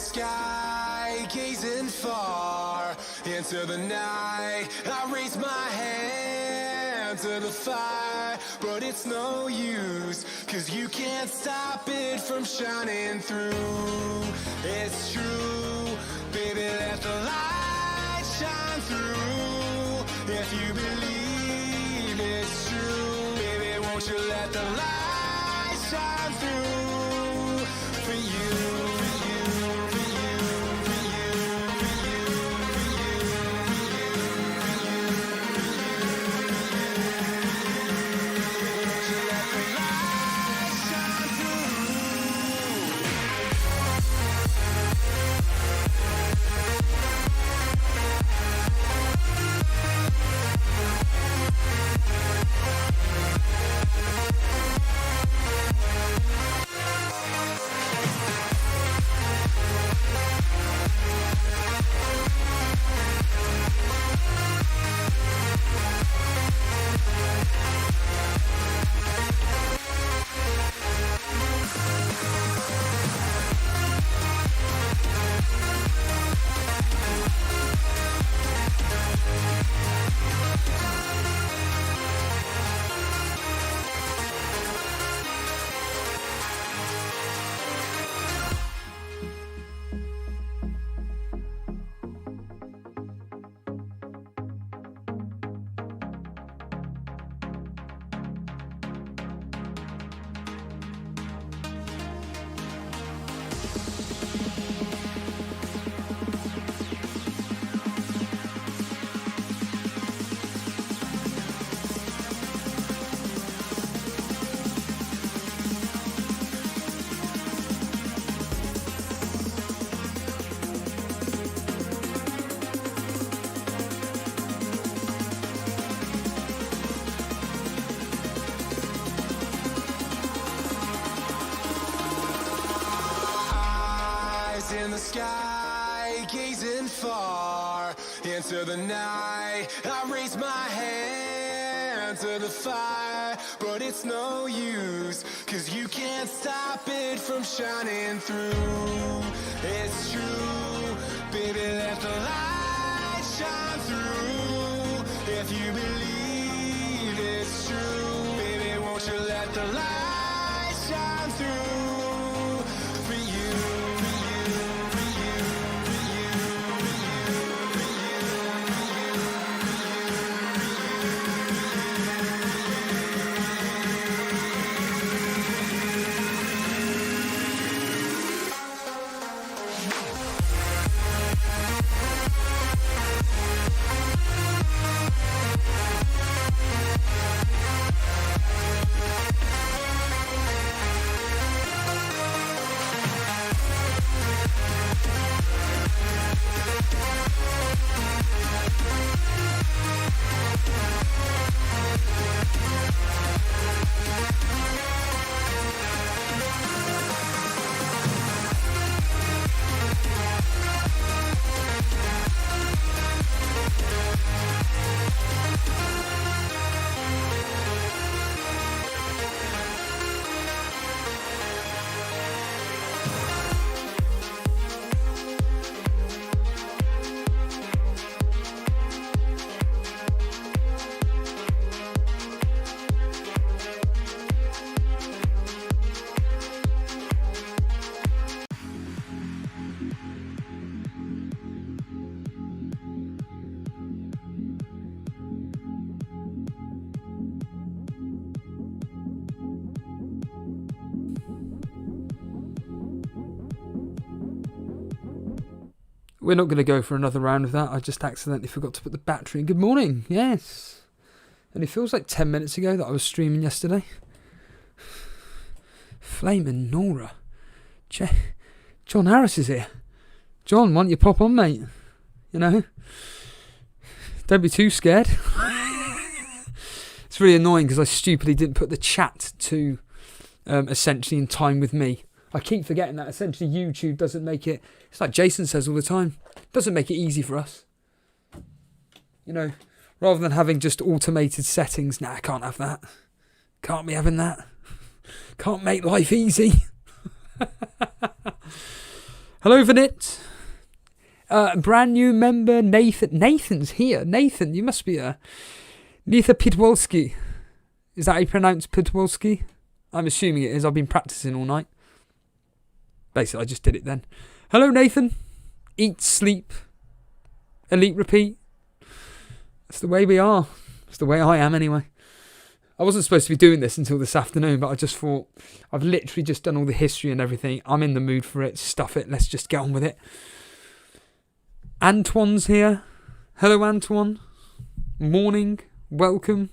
sky, gazing far into the night. I raise my hand to the fire, but it's no use, 'cause you can't stop it from shining through. It's true, baby, let the light shine through. If you believe it's true, baby, won't you let the light shine through for you. In the sky, gazing far into the night. I raise my hand to the fire, but it's no use, 'cause you can't stop it from shining through. It's true, baby, let the light shine through. If you believe it's true, baby, won't you let the light shine through for you. We're not going to go for another round of that. I just accidentally forgot to put the battery in. Good morning. Yes. And it feels like 10 minutes ago that I was streaming yesterday. Flaming Nora. John Harris is here. John, why don't you pop on, mate? You know? Don't be too scared. It's really annoying because I stupidly didn't put the chat to essentially in time with me. I keep forgetting that essentially YouTube doesn't make it, it's like Jason says all the time, doesn't make it easy for us. You know, rather than having just automated settings, I can't have that. Can't be having that. Can't make life easy. Hello, Vanit. Brand new member, Nathan. Nathan's here. Nathan, you must be a... Netha Pitwolski. Is that how you pronounce Pitwolski? I'm assuming it is. I've been practicing all night. Basically, I just did it then. Hello, Nathan. Eat, sleep, elite, repeat. That's the way we are. That's the way I am anyway. I wasn't supposed to be doing this until this afternoon, but I just thought, I've literally just done all the history and everything. I'm in the mood for it. Stuff it. Let's just get on with it. Antoine's here. Hello, Antoine. Morning. Welcome.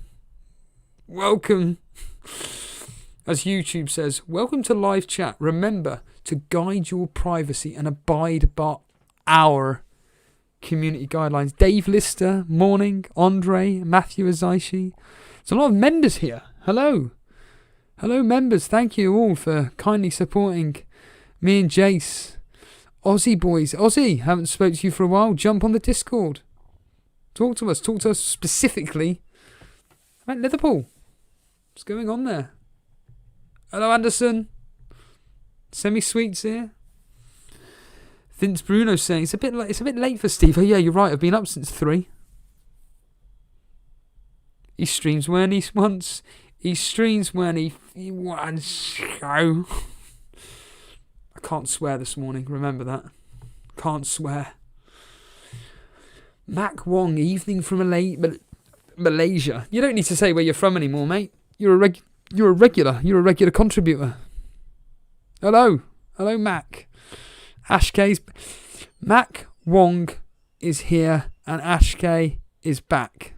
Welcome. As YouTube says, welcome to live chat. Remember to guide your privacy and abide by our community guidelines. Dave Lister, morning. Andre, Matthew Azaishi. There's a lot of members here. Hello. Hello, members. Thank you all for kindly supporting me and Jace. Aussie boys. Aussie, haven't spoke to you for a while. Jump on the Discord. Talk to us. Talk to us specifically about Liverpool. What's going on there? Hello, Anderson. Semi-sweets here. Vince Bruno saying it's a bit late for Steve. Oh yeah, you're right. I've been up since 3. He streams when he wants. He streams when he wants. I can't swear this morning. Remember that. Can't swear. Mac Wong, evening from Malaysia. You don't need to say where you're from anymore, mate. You're a regular. You're a regular contributor. Hello, Mac. Ashk's Mac Wong is here and Ashk is back.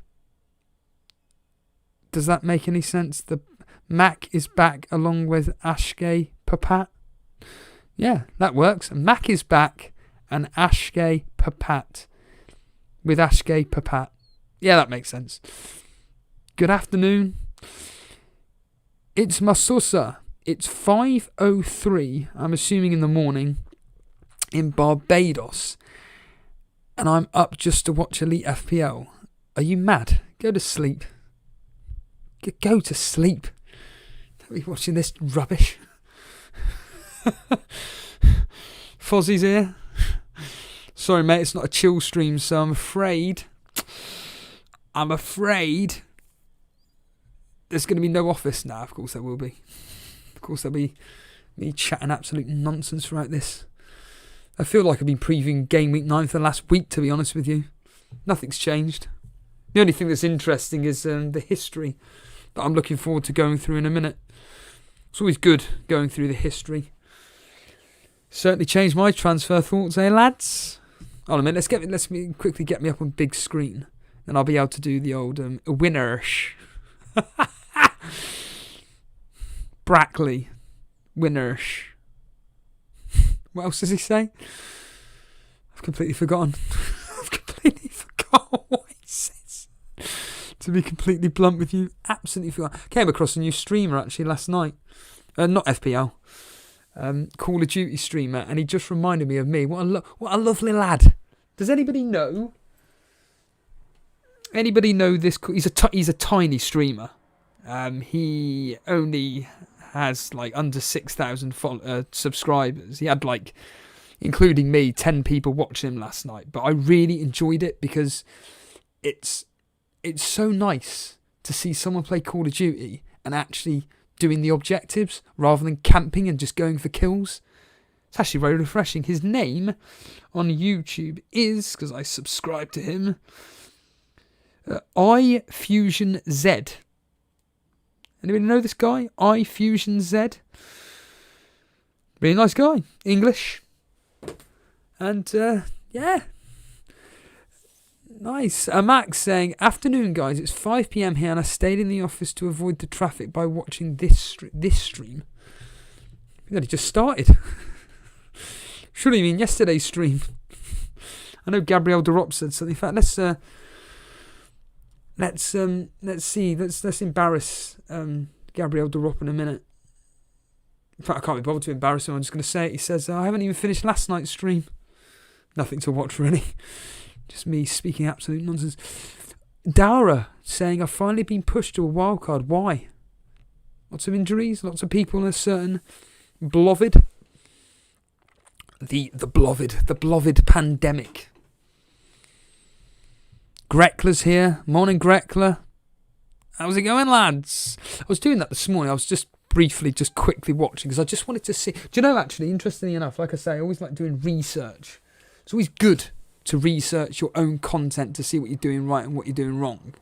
Does that make any sense? The Mac is back along with Ashk Papat. Yeah, that works. Mac is back and Ashk Papat with Ashk Papat. Yeah, that makes sense. Good afternoon. It's Masusa. It's 5:03, I'm assuming in the morning, in Barbados. And I'm up just to watch Elite FPL. Are you mad? Go to sleep. Go to sleep. Don't be watching this rubbish. Fozzie's here. Sorry, mate, it's not a chill stream, so I'm afraid there's going to be no office now. Of course there will be. Of course there'll be me chatting absolute nonsense throughout this. I feel like I've been previewing Gameweek 9 for the last week, to be honest with you. Nothing's changed. The only thing that's interesting is the history that I'm looking forward to going through in a minute. It's always good going through the history. Certainly changed my transfer thoughts, eh, lads? Hold on a minute, let's quickly get me up on big screen. Then I'll be able to do the old winners. Brackley. Winners. What else does he say? I've completely forgotten. I've completely forgotten what he says. To be completely blunt with you, absolutely forgotten. Came across a new streamer actually last night. Not FPL. Call of Duty streamer, and he just reminded me of me. What a lovely lad. Does anybody know? Anybody know this? He's a tiny streamer. He only has like under 6,000 subscribers. He had like, including me, 10 people watching him last night. But I really enjoyed it because it's so nice to see someone play Call of Duty and actually doing the objectives rather than camping and just going for kills. It's actually very refreshing. His name on YouTube is, because I subscribe to him, iFusionZ. Anybody know this guy? iFusionZ. Really nice guy. English. And, yeah. Nice. Max saying, afternoon guys, it's 5 PM here and I stayed in the office to avoid the traffic by watching this stream. I think it just started. Surely you mean yesterday's stream. I know Gabriel Derop said something. In fact, let's see. Let's embarrass Gabriel Derop in a minute. In fact, I can't be bothered to embarrass him. I'm just going to say it. He says, I haven't even finished last night's stream. Nothing to watch really. Just me speaking absolute nonsense. Dara saying, I've finally been pushed to a wildcard. Why? Lots of injuries. Lots of people in a certain beloved. The beloved pandemic. Grekla's here. Morning, Grekla. How's it going, lads? I was doing that this morning. I was just quickly watching because I just wanted to see. Do you know, actually, interestingly enough, like I say, I always like doing research. It's always good to research your own content to see what you're doing right and what you're doing wrong.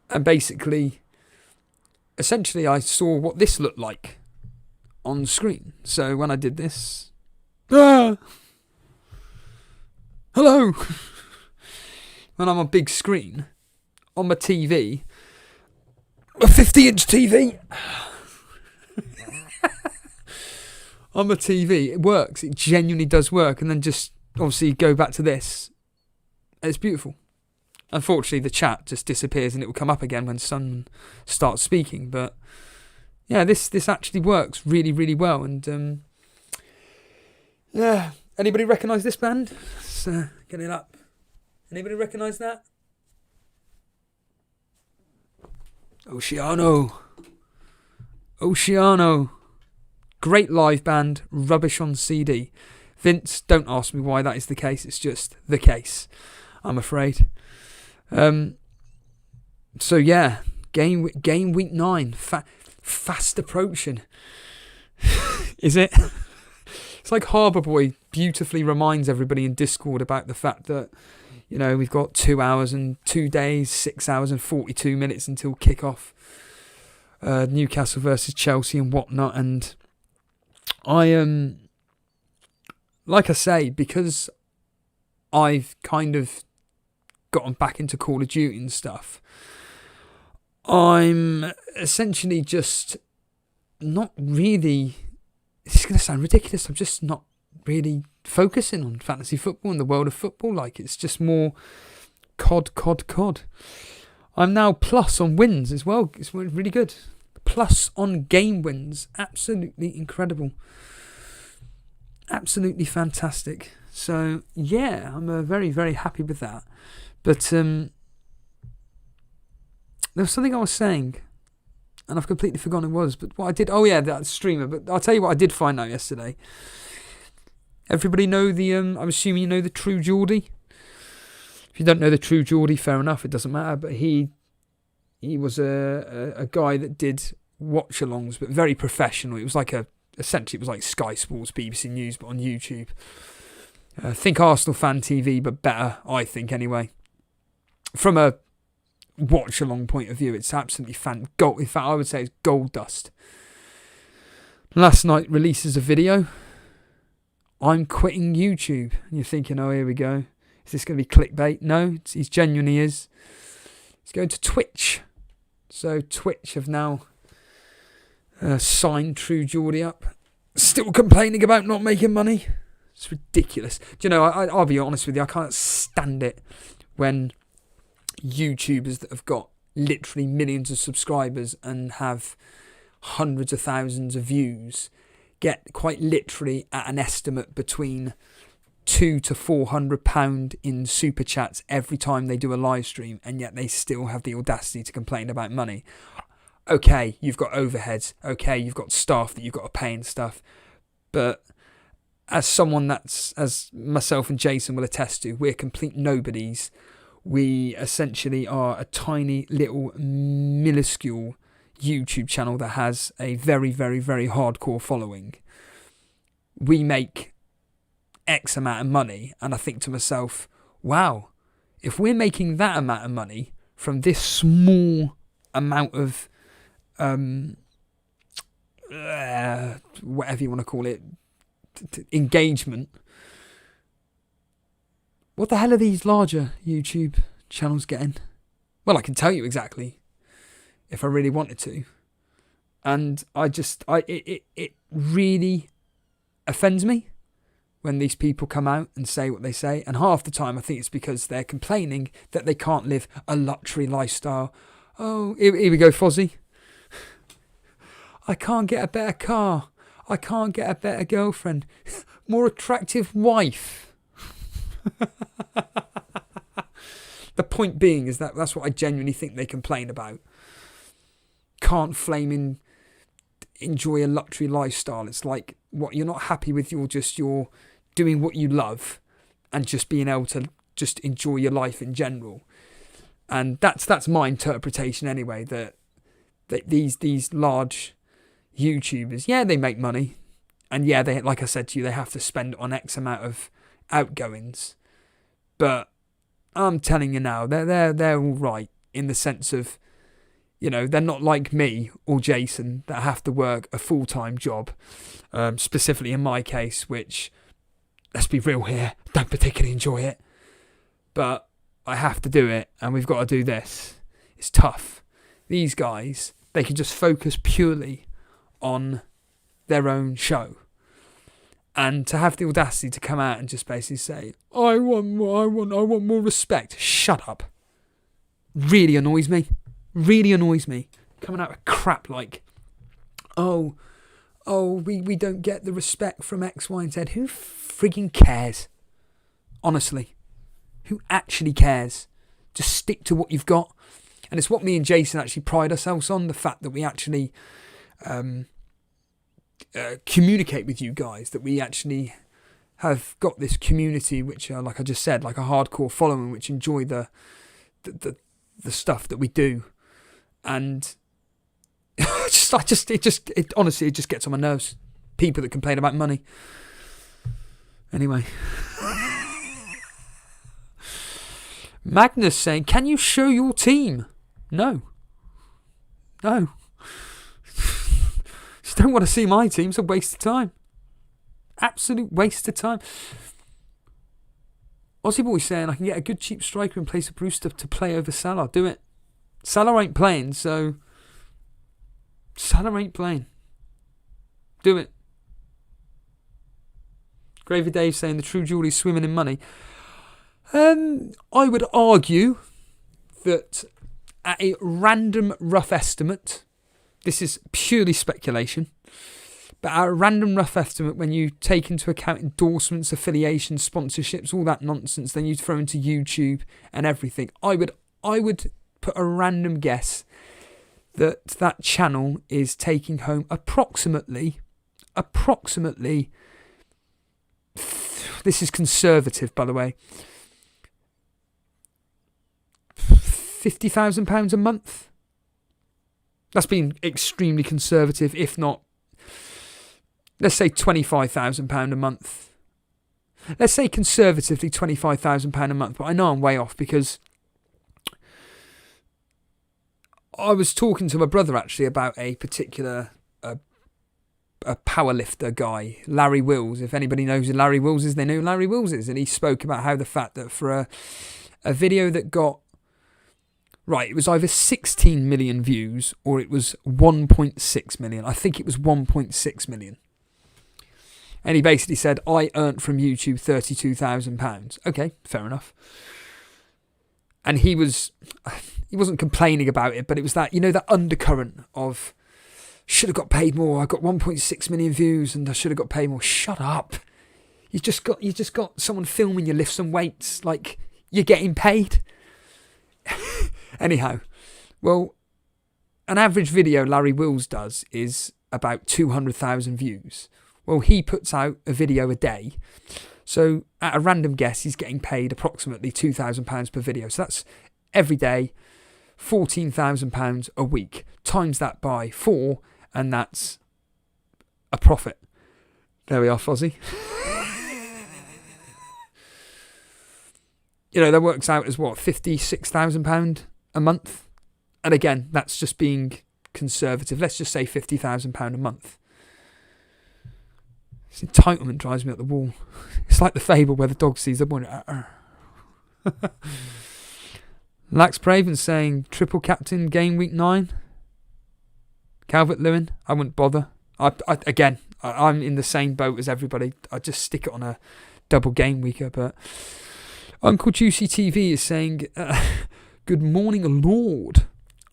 And essentially, I saw what this looked like on screen. So when I did this, hello. When I'm on big screen on my TV, a 50-inch TV. On my TV, it works. It genuinely does work. And then just obviously go back to this. It's beautiful. Unfortunately, the chat just disappears and it will come up again when someone starts speaking. But yeah, this actually works really, really well. And yeah, anybody recognise this band? Let's get it up. Anybody recognise that? Oceano. Great live band, rubbish on CD. Vince, don't ask me why that is the case. It's just the case, I'm afraid. So yeah, game week 9, fast approaching. Is it? It's like Harbour Boy beautifully reminds everybody in Discord about the fact that, you know, we've got 2 hours and 2 days, 6 hours and 42 minutes until kickoff. Newcastle versus Chelsea and whatnot. And I am, like I say, because I've kind of gotten back into Call of Duty and stuff, I'm essentially just not really, it's going to sound ridiculous, I'm just not really focusing on fantasy football and the world of football. Like, it's just more COD. I'm now plus on wins as well. It's really good. Plus on game wins. Absolutely incredible. Absolutely fantastic. So, yeah, I'm very, very happy with that. But there was something I was saying, and I've completely forgotten it was. But what I did, that streamer. But I'll tell you what I did find out yesterday. Everybody know I'm assuming you know the true Geordie. If you don't know the true Geordie, fair enough, it doesn't matter. But he was a guy that did watch-alongs, but very professional. It was like essentially it was like Sky Sports, BBC News, but on YouTube. Think Arsenal Fan TV, but better, I think, anyway. From a watch-along point of view, it's absolutely gold. In fact, I would say it's gold dust. Last night releases a video. I'm quitting YouTube. And you're thinking, oh, here we go. Is this going to be clickbait? No, he genuinely is. He's going to Twitch. So Twitch have now signed True Geordie up. Still complaining about not making money. It's ridiculous. Do you know, I'll be honest with you, I can't stand it when YouTubers that have got literally millions of subscribers and have hundreds of thousands of views get quite literally at an estimate between £200 to £400 in super chats every time they do a live stream, and yet they still have the audacity to complain about money. Okay, you've got overheads. Okay, you've got staff that you've got to pay and stuff. But as someone that's, as myself and Jason will attest to, we're complete nobodies. We essentially are a tiny little minuscule YouTube channel that has a very, very, very hardcore following. We make X amount of money, and I think to myself, wow, if we're making that amount of money from this small amount of whatever you want to call it, engagement, what the hell are these larger YouTube channels getting? Well, I can tell you exactly if I really wanted to. And it really offends me when these people come out and say what they say. And half the time I think it's because they're complaining that they can't live a luxury lifestyle. Oh, here we go, Fozzie. I can't get a better car. I can't get a better girlfriend. More attractive wife. The point being is that's what I genuinely think they complain about. Can't flaming enjoy a luxury lifestyle. It's like what you're not happy with. You're doing what you love and just being able to just enjoy your life in general. And that's my interpretation anyway, that these large YouTubers, yeah, they make money. And yeah, they, like I said to you, they have to spend on X amount of outgoings. But I'm telling you now, they're all right in the sense of, you know, they're not like me or Jason that have to work a full-time job. Specifically in my case, which, let's be real here, don't particularly enjoy it. But I have to do it, and we've got to do this. It's tough. These guys, they can just focus purely on their own show. And to have the audacity to come out and just basically say, I want more respect. Shut up. Really annoys me. Really annoys me. Coming out with crap like, we don't get the respect from X, Y, and Z. Who frigging cares? Honestly. Who actually cares? Just stick to what you've got. And it's what me and Jason actually pride ourselves on, the fact that we actually communicate with you guys, that we actually have got this community which are, like I just said, like a hardcore following, which enjoy the stuff that we do. And honestly, it just gets on my nerves. People that complain about money. Anyway. Magnus saying, can you show your team? No. Just don't want to see my team. It's a waste of time. Absolute waste of time. Aussie Boy saying, I can get a good cheap striker in place of Brewster to play over Salah. Do it. Salah ain't playing, so Salah ain't playing. Do it. Gravy Dave saying the true Geordie's swimming in money. I would argue that at a random rough estimate, this is purely speculation, but at a random rough estimate, when you take into account endorsements, affiliations, sponsorships, all that nonsense, then you throw into YouTube and everything, I would put a random guess that channel is taking home approximately, this is conservative, by the way, £50,000 a month. That's been extremely conservative, if not, let's say £25,000 a month. Let's say conservatively £25,000 a month, but I know I'm way off because I was talking to my brother actually about a particular a powerlifter guy, Larry Wills. If anybody knows who Larry Wills is, they know who Larry Wills is. And he spoke about how the fact that for a video that got, right, it was either 16 million views or it was 1.6 million. I think it was 1.6 million. And he basically said, I earned from YouTube £32,000. Okay, fair enough. And he wasn't complaining about it, but it was that, that undercurrent of, should have got paid more. I got 1.6 million views and I should have got paid more. Shut up. You just got someone filming you lift some weights. Like, you're getting paid. Anyhow, well, an average video Larry Wills does is about 200,000 views. Well, he puts out a video a day. So at a random guess, he's getting paid approximately £2,000 per video. So that's every day, £14,000 a week. Times that by 4, and that's a profit. There we are, Fozzie. That works out as what, £56,000 a month? And again, that's just being conservative. Let's just say £50,000 a month. This entitlement drives me up the wall. It's like the fable where the dog sees the boy. Lax Praven saying triple captain game week 9. Calvert-Lewin, I wouldn't bother. I'm in the same boat as everybody. I just stick it on a double game weeker. But Uncle Juicy TV is saying, good morning, Lord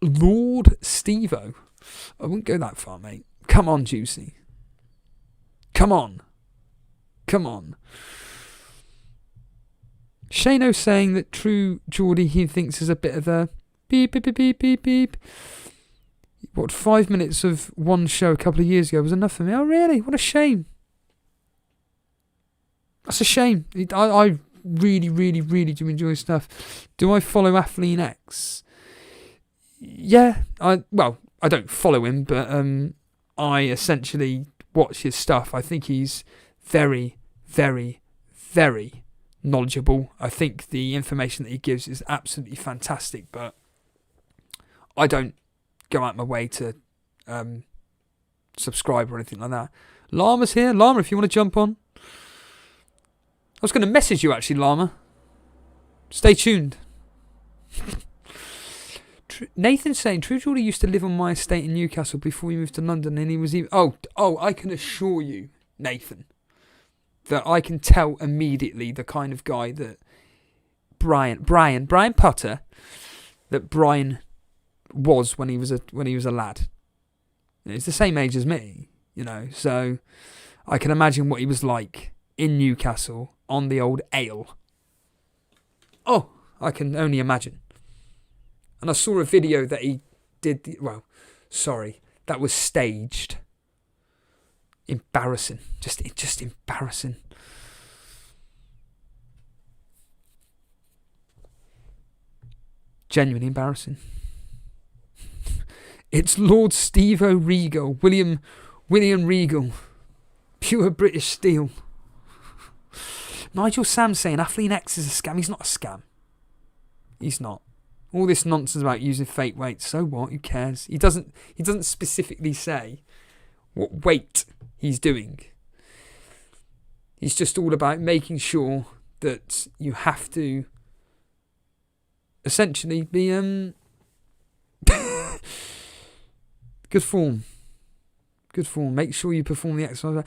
Stevo. I wouldn't go that far, mate. Come on, Juicy. Come on. Shano saying that true Geordie he thinks is a bit of a beep, beep, beep, beep, beep, beep. What, 5 minutes of one show a couple of years ago was enough for me? Oh, really? What a shame. That's a shame. I really, really, really do enjoy stuff. Do I follow Athlean X? Yeah. I don't follow him, but I essentially watch his stuff. I think he's very, very, very knowledgeable. I think the information that he gives is absolutely fantastic, but I don't go out my way to subscribe or anything like that. Llama's here. Llama, if you want to jump on. I was going to message you actually, Llama. Stay tuned. Nathan's saying, True Geordie used to live on my estate in Newcastle before he moved to London, and he was even... Oh, I can assure you, Nathan, that I can tell immediately the kind of guy that Brian Potter, that Brian was when he was a lad. He's the same age as me, so I can imagine what he was like in Newcastle on the old ale. Oh, I can only imagine. And I saw a video that he did, that was staged. Embarrassing. Just embarrassing. Genuinely embarrassing. It's Lord Steve-O Regal, William Regal. Pure British steel. Nigel Sam saying Athlean X is a scam. He's not a scam. He's not. All this nonsense about using fake weights, so what? Who cares? He doesn't specifically say what weight he's doing. He's just all about making sure that you have to essentially be good form. Make sure you perform the exercise.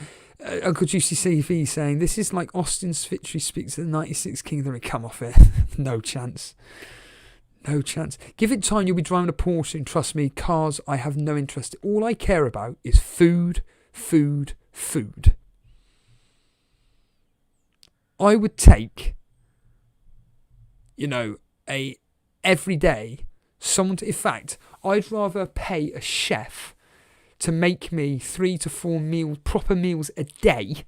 Uncle Juicy CV saying, this is like Austin Svitry speaks to the 96 King of the Ring. Come off it. No chance. No chance. Give it time, you'll be driving a Porsche, and trust me, cars I have no interest in. All I care about is food, food, food. I would take, every day, someone to... In fact, I'd rather pay a chef to make me 3 to 4 proper meals a day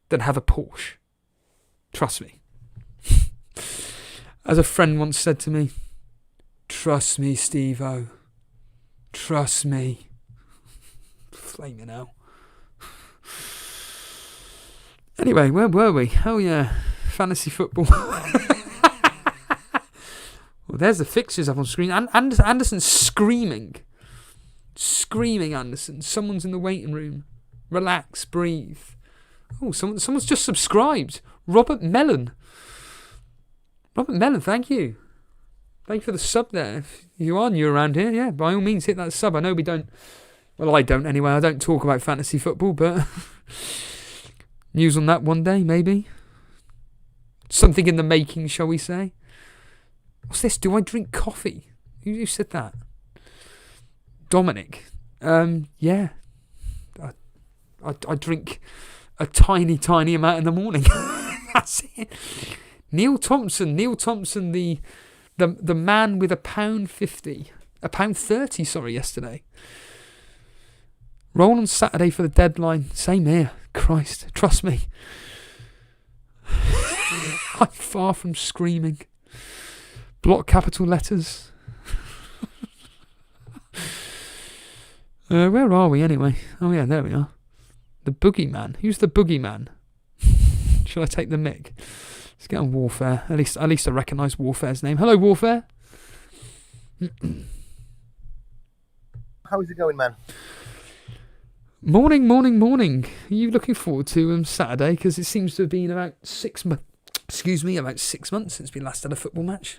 than have a Porsche. Trust me. As a friend once said to me, trust me, Steve-O. Trust me. Flaming hell. Anyway, where were we? Oh yeah, fantasy football. Well, there's the fixtures up on screen. Anderson's screaming. Screaming, Anderson. Someone's in the waiting room. Relax, breathe. Oh, someone's just subscribed. Robert Mellon, thank you. Thank you for the sub there. If you are new around here, yeah, by all means hit that sub. I know we don't... Well, I don't anyway. I don't talk about fantasy football, but... news on that one day, maybe. Something in the making, shall we say. What's this? Do I drink coffee? Who said that? Dominic. Yeah. I drink a tiny, tiny amount in the morning. That's it. Neil Thompson, the man with £1.30, yesterday. Roll on Saturday for the deadline. Same here. Christ, trust me. I'm far from screaming. Block capital letters. Where are we anyway? Oh yeah, there we are. The boogeyman. Who's the boogeyman? Shall I take the mic? Let's get on Warfare. At least I recognise Warfare's name. Hello, Warfare. How is it going, man? Morning. Are you looking forward to Saturday? Because it seems to have been about 6 months. About 6 months since we last had a football match.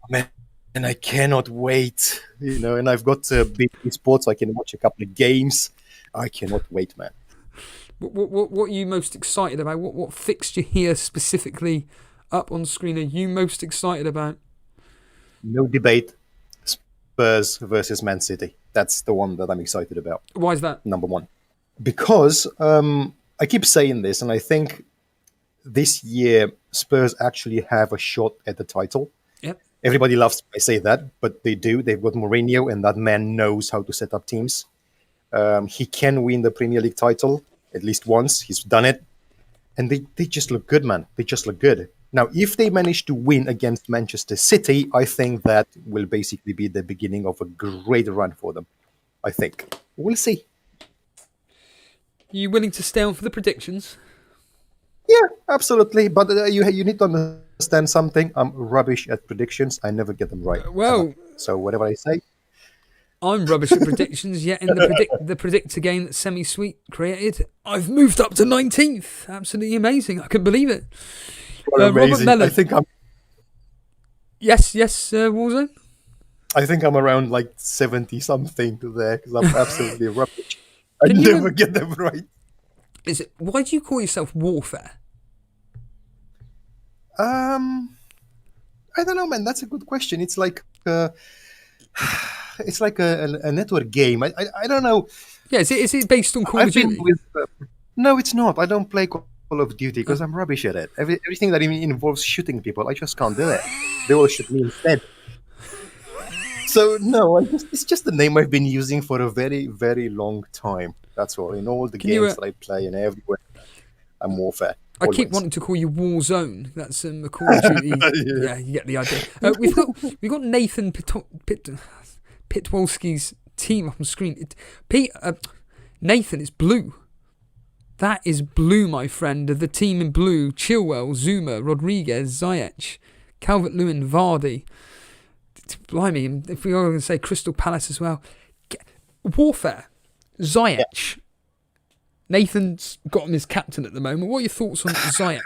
Man, and I cannot wait. And I've got big sports, so I can watch a couple of games. I cannot wait, man. What are you most excited about? What fixture here specifically up on screen are you most excited about? No debate. Spurs versus Man City. That's the one that I'm excited about. Why is that? Number one. Because I keep saying this, and I think this year Spurs actually have a shot at the title. Yep. Everybody loves I say that, but they do. They've got Mourinho, and that man knows how to set up teams. He can win the Premier League title at least once. He's done it. And they just look good, man. They just look good. Now, if they manage to win against Manchester City, I think that will basically be the beginning of a great run for them. I think. We'll see. Are you willing to stay on for the predictions? Yeah, absolutely. But you need to understand something. I'm rubbish at predictions. I never get them right. Well, so whatever I say. I'm rubbish at predictions, yet in the predictor game that Semi-Sweet created, I've moved up to 19th. Absolutely amazing. I couldn't believe it. Robert Mellon. I think I'm... Yes, Warzone? I think I'm around like 70-something there because I'm absolutely rubbish. I never get them right. Why do you call yourself Warfare? I don't know, man. That's a good question. It's like... it's like a network game. I don't know. Yeah, is it based on Call of Duty? No, it's not. I don't play Call of Duty because I'm rubbish at it. Everything that involves shooting people, I just can't do it. They all shoot me instead. So no, it's just the name I've been using for a very, very long time. That's all. In all the games that I play and everywhere, I'm Warfare. I keep wanting to call you Warzone. That's a Call of Duty. Yeah, you get the idea. We've got Nathan Pitwolski's team up on screen. Nathan is blue. That is blue, my friend. The team in blue: Chilwell, Zuma, Rodriguez, Ziyech, Calvert-Lewin, Vardy. Blimey, if we are going to say Crystal Palace as well. Warfare, Ziyech. Yeah. Nathan's got him as captain at the moment. What are your thoughts on Ziyech?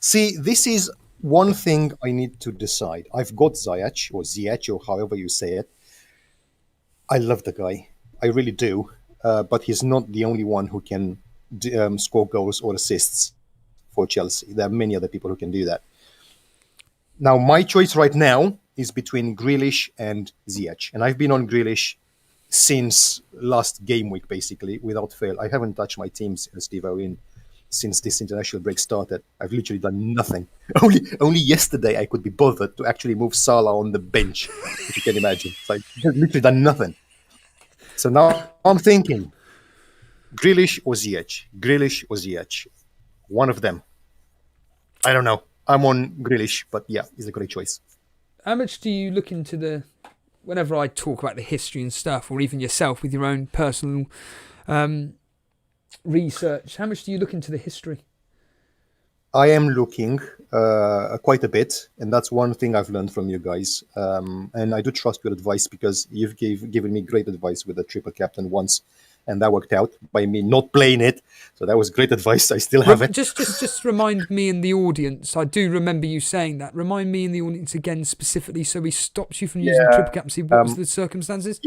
See, this is one thing I need to decide. I've got Ziyech, or however you say it. I love the guy. I really do. But he's not the only one who can score goals or assists for Chelsea. There are many other people who can do that. Now, my choice right now is between Grealish and Ziyech. And I've been on Grealish since last game week, basically, without fail. I haven't touched my teams, Steve Owen, since this international break started. I've literally done nothing. Only yesterday I could be bothered to actually move Salah on the bench, if you can imagine. So I've literally done nothing. So now I'm thinking, Grealish or Ziyech? One of them. I don't know. I'm on Grealish, but yeah, it's a great choice. How much do you look into whenever I talk about the history and stuff, or even yourself with your own personal research, how much do you look into the history? I am looking quite a bit, and that's one thing I've learned from you guys. And I do trust your advice because you've given me great advice with the triple captain once, and that worked out by me not playing it. So that was great advice. I still have it. Just remind me and the audience. I do remember you saying that. Remind me and the audience again specifically, so we stopped you from using triple captaincy. What was the circumstances?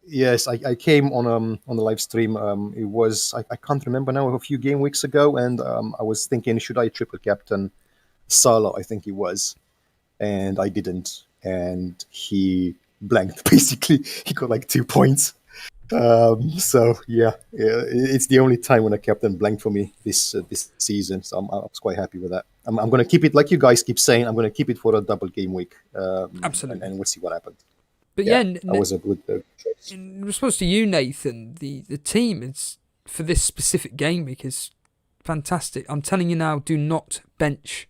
Yes, I came on the live stream. It was I can't remember now, a few game weeks ago, and I was thinking, should I triple captain Salah? I think he was, and I didn't, and he blanked. Basically, he got like 2 points. So yeah, it's the only time when a captain blanked for me this season. So I was quite happy with that. I'm going to keep it, like you guys keep saying. I'm going to keep it for a double game week. Absolutely, and we'll see what happens. But that was a good choice. In response to you, Nathan, the team is for this specific game week is fantastic. I'm telling you now, do not bench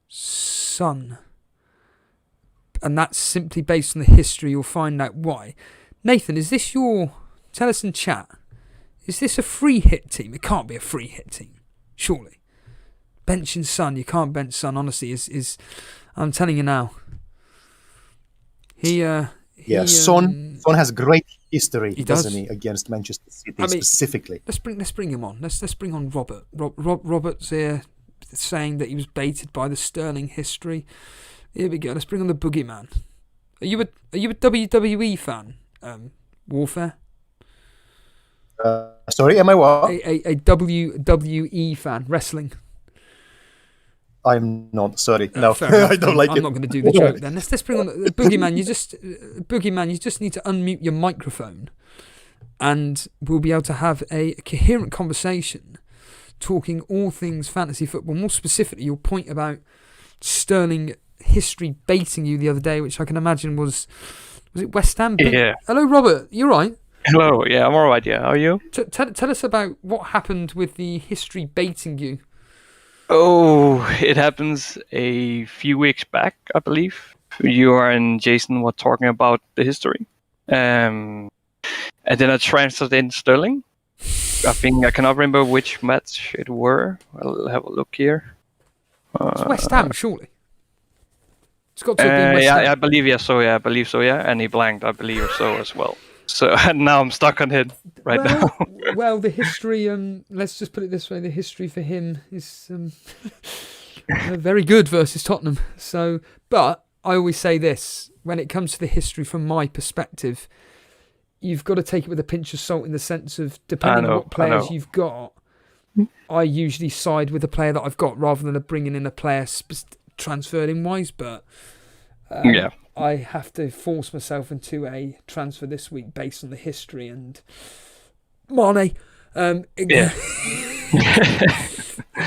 Son. And that's simply based on the history. You'll find out why. Nathan, tell us in chat, is this a free hit team? It can't be a free hit team, surely. Benching Son, you can't bench Son, honestly, is I'm telling you now. Son has great history, doesn't he, against Manchester City specifically. Let's bring him on. Let's bring on Robert. Robert's here saying that he was baited by the Sterling history. Here we go. Let's bring on the boogeyman. Are you a WWE fan? Warfare? Sorry, am I what? A WWE fan, wrestling. I'm not. Sorry, no, I don't like it. I'm not going to do the joke then. Let's bring on the boogeyman. You just need to unmute your microphone, and we'll be able to have a coherent conversation, talking all things fantasy football. More specifically, your point about Sterling history baiting you the other day, which I can imagine was it West Ham? Yeah. Hello, Robert. You're right. Hello. Yeah, I'm alright. Yeah, how are you? Tell us about what happened with the history baiting you. Oh, it happens a few weeks back, I believe. You and Jason were talking about the history. And then I transferred in Sterling. I think I cannot remember which match it were. I'll have a look here. It's West Ham, surely. It's got to have been West Ham. I believe I believe so, yeah. And he blanked, I believe so as well. So now I'm stuck on him now. Well, the history, let's just put it this way, the history for him is very good versus Tottenham. So, but I always say this, when it comes to the history from my perspective, you've got to take it with a pinch of salt in the sense of, depending on what players you've got, I usually side with the player that I've got rather than bringing in a player transferred in wise, but I have to force myself into a transfer this week based on the history and Mane.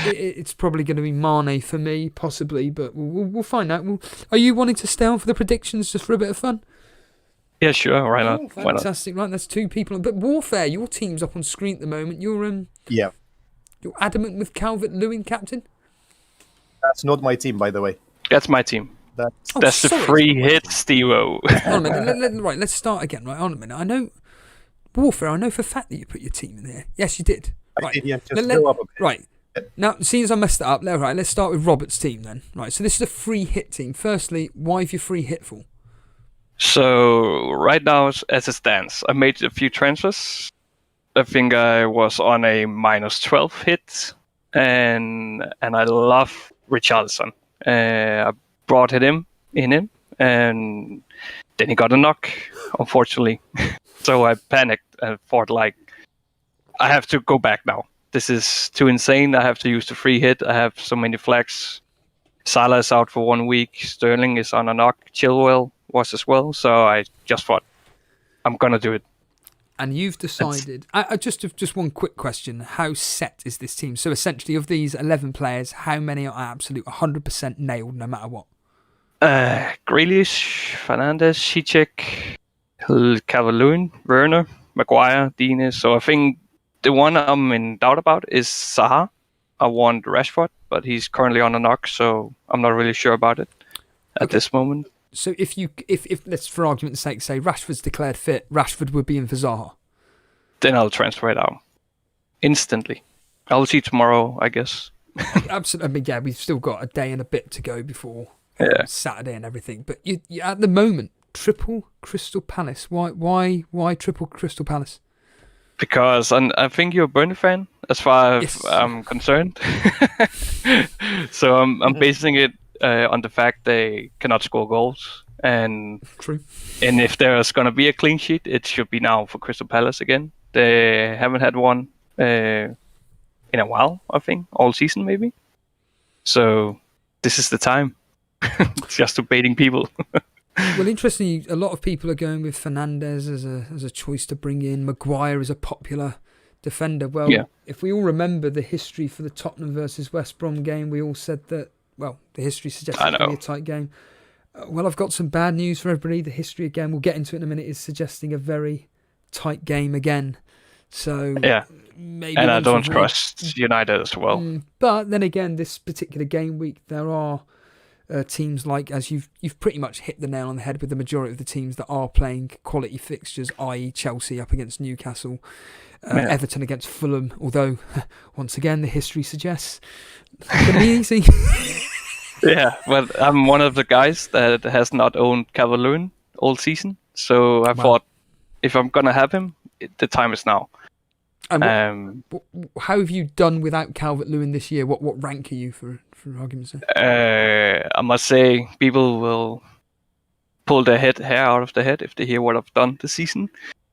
It's probably going to be Mane for me, possibly, but we'll find out. Are you wanting to stay on for the predictions just for a bit of fun? Yeah, sure. Why not? Fantastic. Right, that's two people. But Warfare, your team's up on screen at the moment. You're adamant with Calvert-Lewin, captain? That's not my team, by the way. That's my team. That's the free hit, Steve-O. Hold on a minute. Right, let's start again. Right, hold on a minute. I know, Warfare, I know for a fact that you put your team in there. Yes, you did. I right. did, yeah. Just go up a bit. Right. Now, seeing as I messed that up, right, let's start with Robert's team then. Right, so this is a free hit team. Firstly, why have you free hit for? So, right now, as it stands, I made a few transfers. I think I was on a minus 12 hit, and I love Richarlison. I brought him in, and then he got a knock, unfortunately. So I panicked and thought, I have to go back now. This is too insane. I have to use the free hit. I have so many flags. Salah is out for 1 week. Sterling is on a knock. Chilwell was as well. So I just thought, I'm going to do it. And you've decided... Just one quick question. How set is this team? So essentially, of these 11 players, how many are absolute 100% nailed no matter what? Grealish, Fernandes, Cicek, Calvert-Lewin, Werner, Maguire, Dines. So I think the one I'm in doubt about is Zaha. I want Rashford, but he's currently on a knock, so I'm not really sure about it at this moment. So if let's for argument's sake say Rashford's declared fit, Rashford would be in for Zaha. Then I'll transfer it out instantly. I'll see tomorrow, I guess. Absolutely. I mean, yeah, we've still got a day and a bit to go before Saturday and everything. But you at the moment, triple Crystal Palace. Why triple Crystal Palace? Because I think you're a Burnley fan, as far as I'm concerned. So I'm basing it on the fact they cannot score goals. And True. And if there's going to be a clean sheet, it should be now for Crystal Palace again. They haven't had one in a while, I think, all season maybe. So this is the time. Just debating people. Well, interestingly, a lot of people are going with Fernandes as a choice to bring in. Maguire as a popular defender. Well, if we all remember the history for the Tottenham versus West Brom game, we all said that, well, the history suggests it's going to be a tight game. Well, I've got some bad news for everybody. The history, again, we'll get into it in a minute, is suggesting a very tight game again. So maybe. And I don't trust United as well. But then again, this particular game week, there are teams like, as you've pretty much hit the nail on the head with the majority of the teams that are playing quality fixtures, i.e. Chelsea up against Newcastle, Everton against Fulham, although once again the history suggests it's going to be easy. Yeah, well, I'm one of the guys that has not owned Calvert-Lewin all season, so I thought if I'm going to have him, the time is now. And how have you done without Calvert-Lewin this year? What rank are you for argument's sake? I must say, people will pull their hair out of their head if they hear what I've done this season.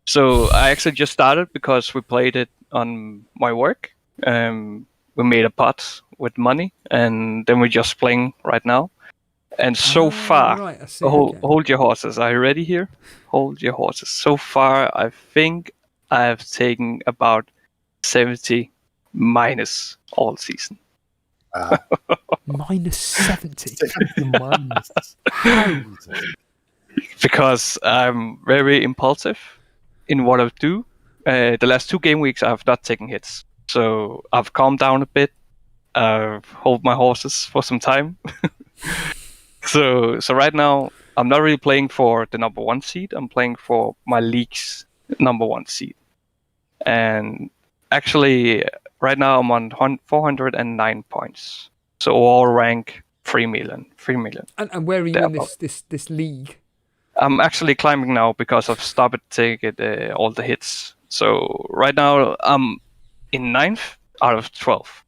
So I actually just started because we played it on my work. We made a pot with money, and then we're just playing right now. And so far, hold your horses. Are you ready here? Hold your horses. So far, I think I have taken about 70 minus all season. Minus 70. 70 minus. How? Because I'm very impulsive in what I do. The last 2 game weeks I've not taken hits, so I've calmed down a bit. I've hold my horses for some time. So right now I'm not really playing for the number 1 seed. I'm playing for my league's number 1 seed, and actually right now I'm on 409 points. So all rank 3 million. And where are you in this league? I'm actually climbing now because I've stopped taking all the hits. So right now I'm in 9th out of 12.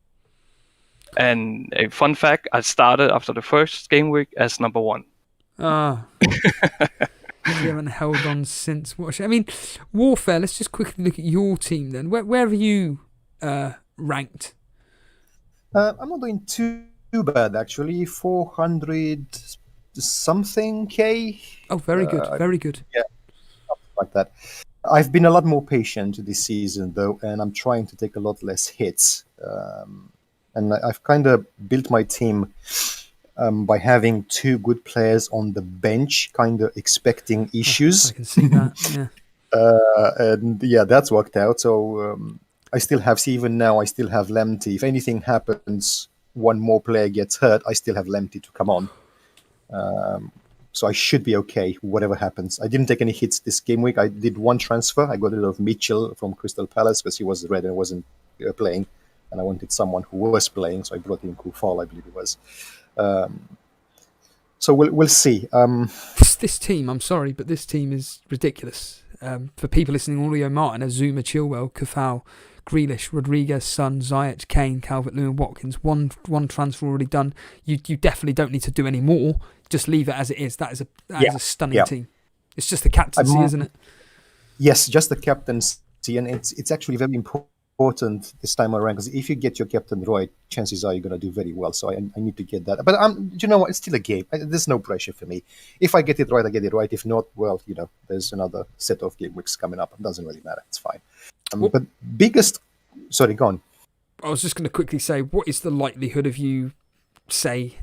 And a fun fact, I started after the first game week as number 1. Ah. You haven't held on since watching. I mean, Warfare, let's just quickly look at your team then. Where are you ranked? I'm not doing too bad, actually. 400 something K. Oh, very good. Very good. Yeah, something like that. I've been a lot more patient this season, though, and I'm trying to take a lot less hits. And I've kind of built my team by having 2 good players on the bench, kind of expecting issues. I can see that, yeah. And yeah, that's worked out. So I still have, see, even now, I still have Lemty. If anything happens, one more player gets hurt, I still have Lemty to come on. So I should be okay, whatever happens. I didn't take any hits this game week. I did 1 transfer. I got rid of Mitchell from Crystal Palace because he was red and wasn't playing. And I wanted someone who was playing, so I brought in Kufal, I believe it was. So we'll see. This team, I'm sorry, but this team is ridiculous. For people listening, Aurelio Martin, Azuma, Chilwell, Kufal, Grealish, Rodriguez, Son, Ziyech, Kane, Calvert-Lewin, Watkins. One transfer already done. You definitely don't need to do any more. Just leave it as it is. That is a stunning team. It's just the captaincy, isn't it? Yes, just the captaincy, and it's actually very important this time around, because if you get your captain right, chances are you're going to do very well. So I need to get that. But you know what? It's still a game. There's no pressure for me. If I get it right, I get it right. If not, well, there's another set of game weeks coming up. It doesn't really matter. It's fine. But sorry, go on. I was just going to quickly say, what is the likelihood of you, say,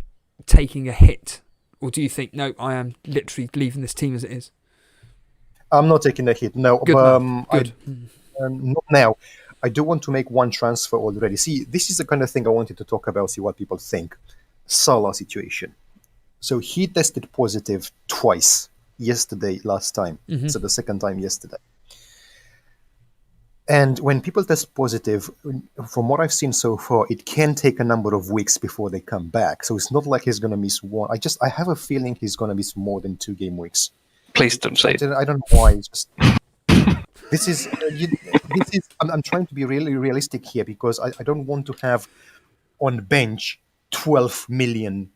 taking a hit? Or do you think, no, I am literally leaving this team as it is? I'm not taking a hit. No, Good. Not now. I do want to make 1 transfer already. See, this is the kind of thing I wanted to talk about, see what people think. Salah situation. So he tested positive twice last time. So the second time yesterday. And when people test positive, from what I've seen so far, it can take a number of weeks before they come back. So it's not like he's going to miss 1. I have a feeling he's going to miss more than 2 game weeks. Please don't say it. I don't know why. It's just... This is. I'm trying to be really realistic here, because I don't want to have on bench £12 million.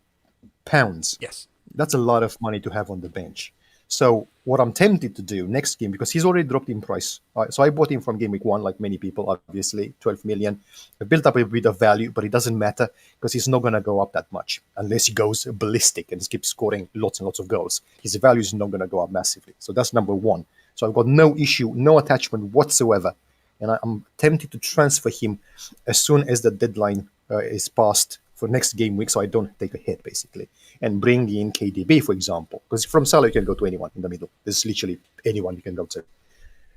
Yes, that's a lot of money to have on the bench. So what I'm tempted to do next game, because he's already dropped in price. So I bought him from game week 1, like many people, obviously, 12 million. I built up a bit of value, but it doesn't matter because he's not going to go up that much unless he goes ballistic and keeps scoring lots and lots of goals. His value is not going to go up massively. So that's number 1. So I've got no issue, no attachment whatsoever. And I'm tempted to transfer him as soon as the deadline is passed for next game week, so I don't take a hit, basically. And bring in KDB, for example. Because from Salah, you can go to anyone in the middle. There's literally anyone you can go to.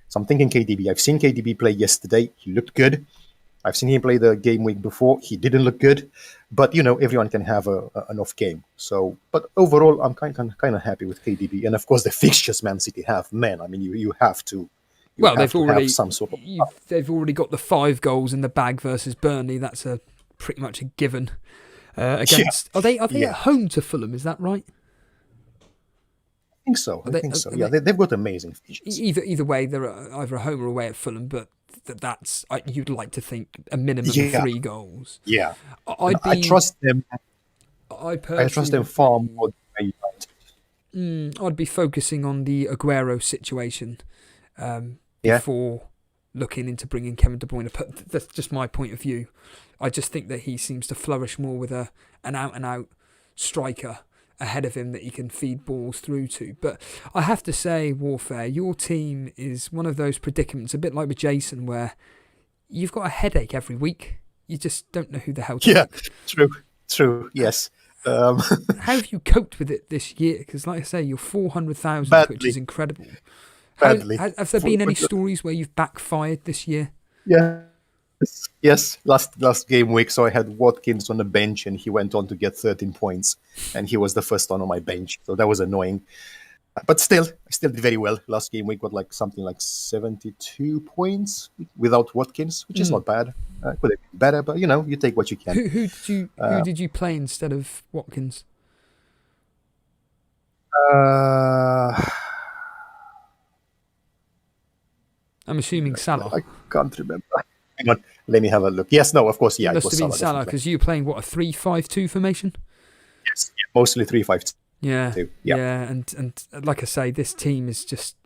So I'm thinking KDB. I've seen KDB play yesterday. He looked good. I've seen him play the game week before. He didn't look good. But, everyone can have an off game. So, but overall, I'm kind of happy with KDB. And, of course, the fixtures Man City have, you have to... they've already some sort of... They've already got the 5 goals in the bag versus Burnley. That's pretty much a given. Against are they at home to Fulham? Is that right? I think so. They've got amazing features. Either way, they're either at home or away at Fulham. But that's you'd like to think a minimum of 3 goals. Yeah, I trust them. I trust them far more than I'd be focusing on the Aguero situation before looking into bringing Kevin De Bruyne. But that's just my point of view. I just think that he seems to flourish more with an out-and-out striker ahead of him that he can feed balls through to. But I have to say, Warfare, your team is one of those predicaments, a bit like with Jason, where you've got a headache every week. you just don't know who the hell to Yeah, pick. true. Yes. How have you coped with it this year? Because, like I say, you're 400,000, which is Badly. incredible. Badly. Have there been any stories where you've backfired this year? Yeah. Yes, last game week, so I had Watkins on the bench, and he went on to get 13 points, and he was the first one on my bench, so that was annoying. But still, I still did very well. Last game week got something like 72 points without Watkins, which is not bad. Could have been better, but you take what you can. Who did you play instead of Watkins? I'm assuming Salah. I can't remember. Hang on, let me have a look. Yes, no, of course, yeah, It must was have been Salah definitely. because you were playing what, a 3-5-2 formation? Yes, mostly 3-5-2. Yeah, Yeah. and like I say, this team is just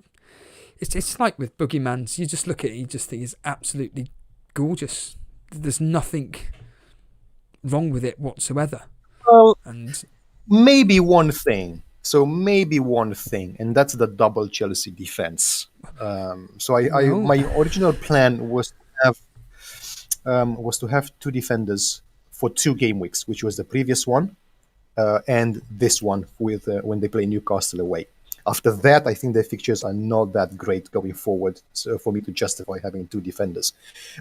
it's like with Boogeymans. You just look at it, you just think it's absolutely gorgeous. There's nothing wrong with it whatsoever. Well, And maybe one thing. And that's the double Chelsea defense. My original plan was to have two defenders for 2 game weeks, which was the previous one and this one with when they play Newcastle away. After that, I think their fixtures are not that great going forward, so for me to justify having 2 defenders.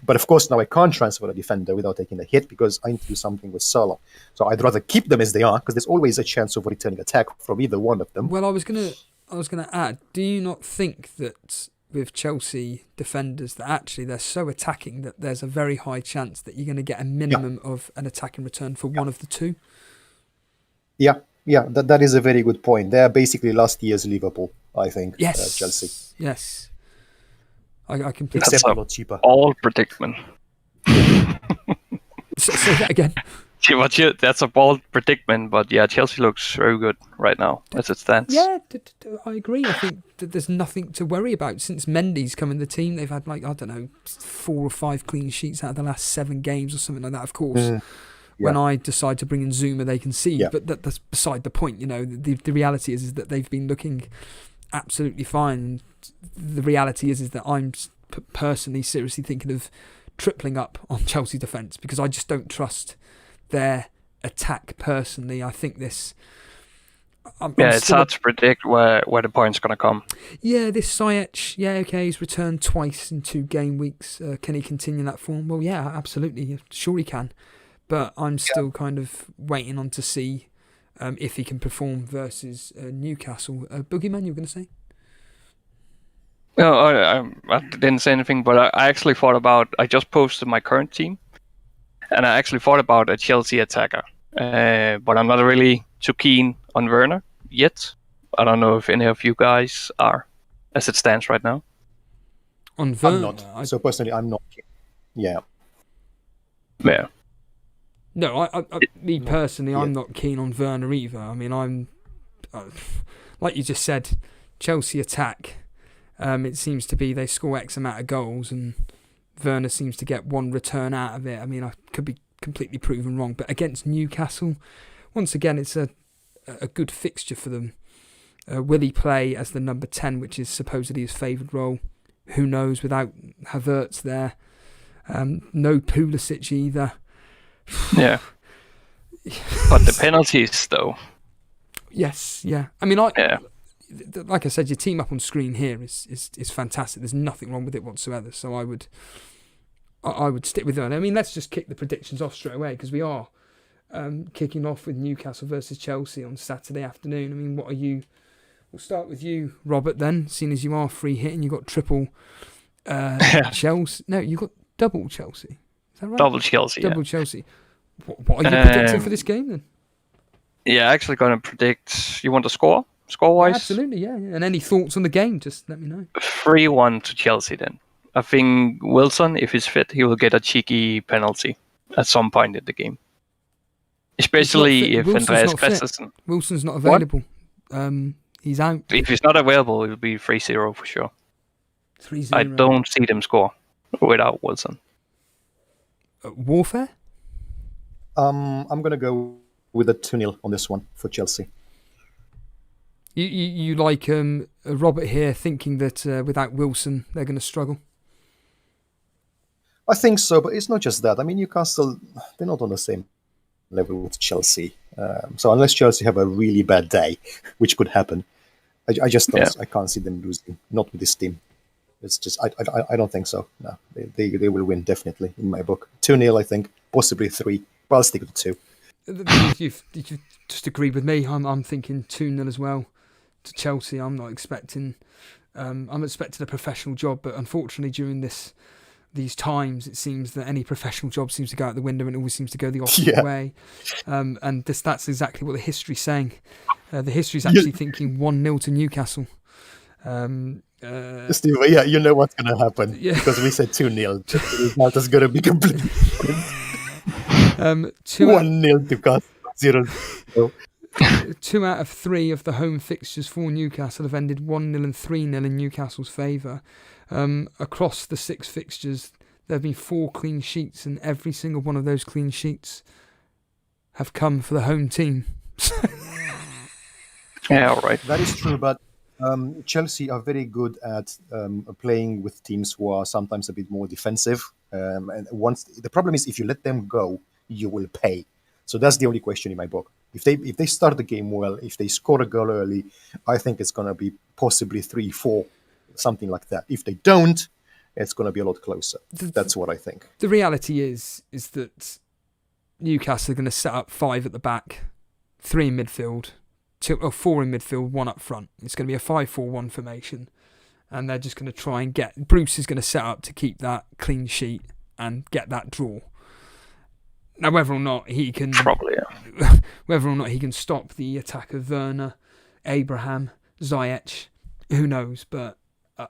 But of course, now I can't transfer a defender without taking a hit because I need to do something with Salah. So I'd rather keep them as they are because there's always a chance of returning attack from either one of them. well, I was gonna add. Do you not think that with Chelsea defenders that actually they're so attacking that there's a very high chance that you're going to get a minimum of an attacking return for one of the two? Yeah, that is a very good point. They're basically last year's Liverpool, I think. Yes, Chelsea. Yes, I completely. Except That's a lot cheaper. All predicament. Say that again. That's a bold predicament, but yeah, Chelsea looks very good right now as it stands. Yeah, I agree. I think that there's nothing to worry about. Since Mendy's come in the team, they've had 4 or 5 clean sheets out of the last 7 games or something like that. Of course, when I decide to bring in Zuma, they concede. Yeah. But that's beside the point. The reality is that they've been looking absolutely fine. The reality is that I'm personally seriously thinking of tripling up on Chelsea defence because I just don't trust their attack personally. I think this. It's hard to predict where the point's going to come. Yeah, this Ziyech, he's returned twice in 2 game weeks. Can he continue that form? Well, yeah, absolutely. Sure he can. But I'm still kind of waiting on to see if he can perform versus Newcastle. Boogeyman, you were going to say? No, I didn't say anything, but I actually thought about. I just posted my current team, and I actually thought about a Chelsea attacker. But I'm not really too keen on Werner yet. I don't know if any of you guys are, as it stands right now. On Werner, I'm not. So personally, I'm not. Yeah. Yeah. No, me personally, I'm not keen on Werner either. I mean, I'm like you just said, Chelsea attack. It seems to be they score X amount of goals, and Werner seems to get 1 return out of it. I mean, I could be completely proven wrong, but against Newcastle, once again, it's a good fixture for them. Will he play as the number 10, which is supposedly his favoured role? Who knows? Without Havertz there, no Pulisic either. Yeah. But the penalties, though. Yes, yeah. I mean, like I said, your team up on screen here is fantastic. There's nothing wrong with it whatsoever. So I would stick with that. I mean, let's just kick the predictions off straight away because we are kicking off with Newcastle versus Chelsea on Saturday afternoon. I mean, what are you? We'll start with you, Robert. Then, seeing as you are free hitting, you got triple Chelsea. No, you got double Chelsea. Is that right? Double Chelsea. Double Chelsea. What are you predicting for this game then? Yeah, actually going to predict. You want the score? Score-wise? Absolutely, yeah. And any thoughts on the game? Just let me know. 3-1 to Chelsea then. I think Wilson, if he's fit, he will get a cheeky penalty at some point in the game. Especially if Andreas Christensen. Wilson's not available. He's out. If he's not available, it will be 3-0 for sure. 3-0. I don't see them score without Wilson. Warfare? I'm going to go with a 2-0 on this one for Chelsea. You like Robert here thinking that without Wilson they're going to struggle? I think so, but it's not just that. I mean, Newcastle, they're not on the same level with Chelsea. So unless Chelsea have a really bad day, which could happen, I just don't. I can't see them losing. Not with this team. It's just I don't think so. No, they will win definitely in my book. 2-0, I think, possibly 3. But I'll stick with 2. You've just agreed with me. I'm thinking 2-0 as well to Chelsea. I'm not expecting. I'm expecting a professional job, but unfortunately during these times, it seems that any professional job seems to go out the window and it always seems to go the opposite way. And that's exactly what the history's saying. The history's actually thinking 1-0 to Newcastle. Steve, yeah, you know what's going to happen because we said 2-0. It's not just going to be complete. 1-0 to Newcastle. 0. 2 out of 3 of the home fixtures for Newcastle have ended 1-0 and 3-0 in Newcastle's favour. Across the 6 fixtures, there have been 4 clean sheets, and every single one of those clean sheets have come for the home team. Yeah, all right. That is true, but Chelsea are very good at playing with teams who are sometimes a bit more defensive. And once the problem is, if you let them go, you will pay. So that's the only question in my book. If they start the game well, if they score a goal early, I think it's going to be possibly 3-4, something like that. If they don't, it's going to be a lot closer. That's what I think. The reality is that Newcastle are going to set up 5 at the back, 3 in midfield, 4 in midfield, 1 up front. It's going to be a 5-4-1 formation, and they're just going to try and get. Bruce is going to set up to keep that clean sheet and get that draw. Now, whether or not he can whether or not he can stop the attack of Werner, Abraham, Ziyech, who knows? But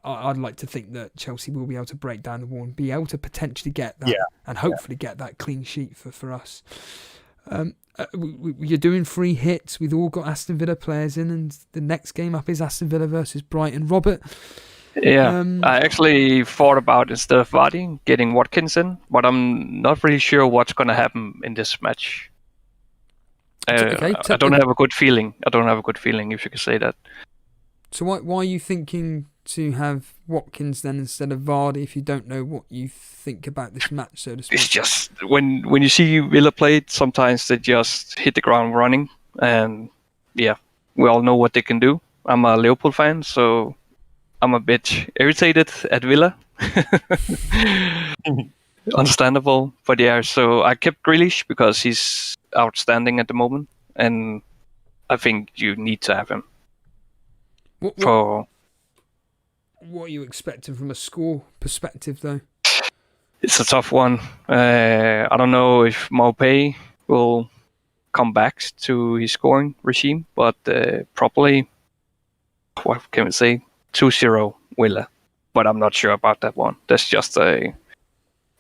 I'd like to think that Chelsea will be able to break down the wall and be able to potentially get that, and hopefully get that clean sheet for us. You're doing 3 hits. We've all got Aston Villa players in, and the next game up is Aston Villa versus Brighton. Robert? Yeah, I actually thought about, instead of Vardy, getting Watkins in, but I'm not really sure what's going to happen in this match. I don't have a good feeling. If you could say that. So why are you thinking to have Watkins then instead of Vardy if you don't know what you think about this match, so to speak? It's just when you see Villa play, sometimes they just hit the ground running, and we all know what they can do. I'm a Liverpool fan, so I'm a bit irritated at Villa. Understandable, but so I kept Grealish because he's outstanding at the moment, and I think you need to have him. What are you expecting from a score perspective, though? It's a tough one. I don't know if Maupay will come back to his scoring regime, but probably, what can we say, 2-0 Villa. But I'm not sure about that one. That's just a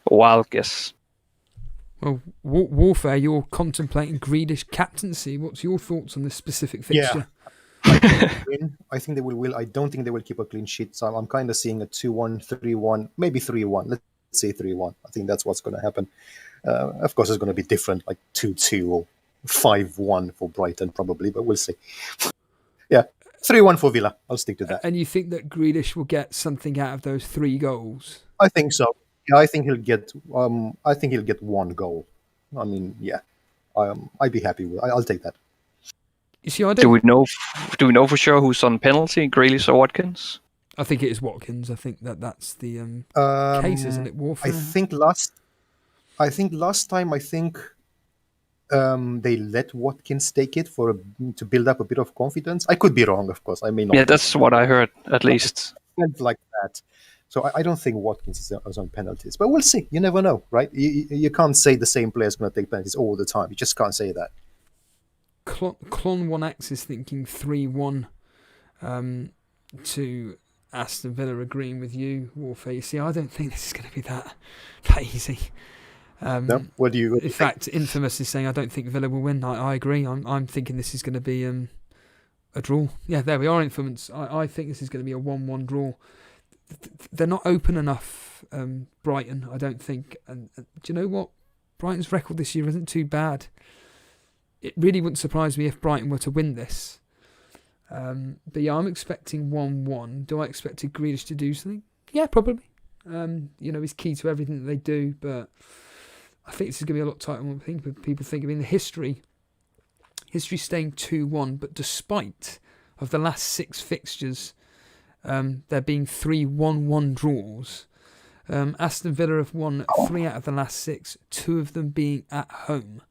wild guess. Well, Warfare, you're contemplating Grealish captaincy. What's your thoughts on this specific fixture? I think they will win. I don't think they will keep a clean sheet. So I'm kind of seeing a 2-1, 3-1, maybe 3-1. Let's say 3-1. I think that's what's going to happen. Of course, it's going to be different, like 2-2 or 5-1 for Brighton probably, but we'll see. 3-1 for Villa. I'll stick to that. And you think that Grealish will get something out of those 3 goals? I think so. Yeah, I think he'll get. I think he'll get 1 goal. I mean, I'd be happy with. I'll take that. You see, do we know for sure who's on penalty, Grealish or Watkins? I think it is Watkins. I think that's the case, isn't it? Warfare. I think last time they let Watkins take it to build up a bit of confidence. I could be wrong, of course. I may not. Yeah, that's what I heard, at least. Felt like that. So I don't think Watkins is on penalties, but we'll see. You never know, right? You can't say the same player is going to take penalties all the time. You just can't say that. Clon1X is thinking 3-1 to Aston Villa, agreeing with you, Warfare. You see, I don't think this is going to be that easy. No? What do you in fact, Infamous is saying I don't think Villa will win. I agree. I'm thinking this is going to be a draw. Yeah, there we are, Infamous. I think this is going to be a 1-1 draw. They're not open enough, Brighton, I don't think. And do you know what? Brighton's record this year isn't too bad. It really wouldn't surprise me if Brighton were to win this. But I'm expecting 1-1. Do I expect Grealish to do something? Yeah, probably. Is key to everything that they do. But I think this is going to be a lot tighter than what people think. I mean, the history staying 2-1, but despite of the last 6 fixtures, there being 3 1-1 draws. Aston Villa have won 3 out of the last 6, 2 of them being at home.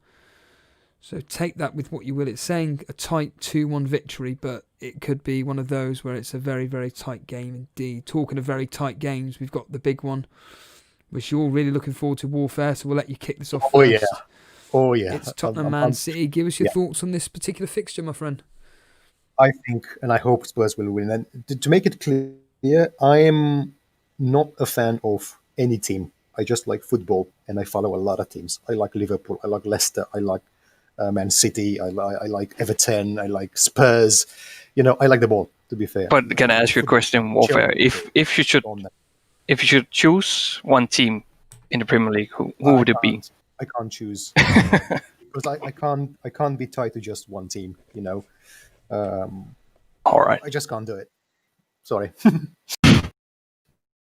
So take that with what you will. It's saying a tight 2-1 victory, but it could be one of those where it's a very, very tight game indeed. Talking of very tight games, we've got the big one, which you're really looking forward to, Warfare, so we'll let you kick this off first. Oh, yeah. It's Tottenham Man City. Give us your thoughts on this particular fixture, my friend. I think, and I hope Spurs will win. And to make it clear, I am not a fan of any team. I just like football, and I follow a lot of teams. I like Liverpool, I like Leicester, I like Man City, I like Everton, I like Spurs. I like them all, to be fair. But can I ask you a question, Warfare? If you should choose one team in the Premier League, who would it be? I can't choose because I can't be tied to just one team. All right. I just can't do it. Sorry.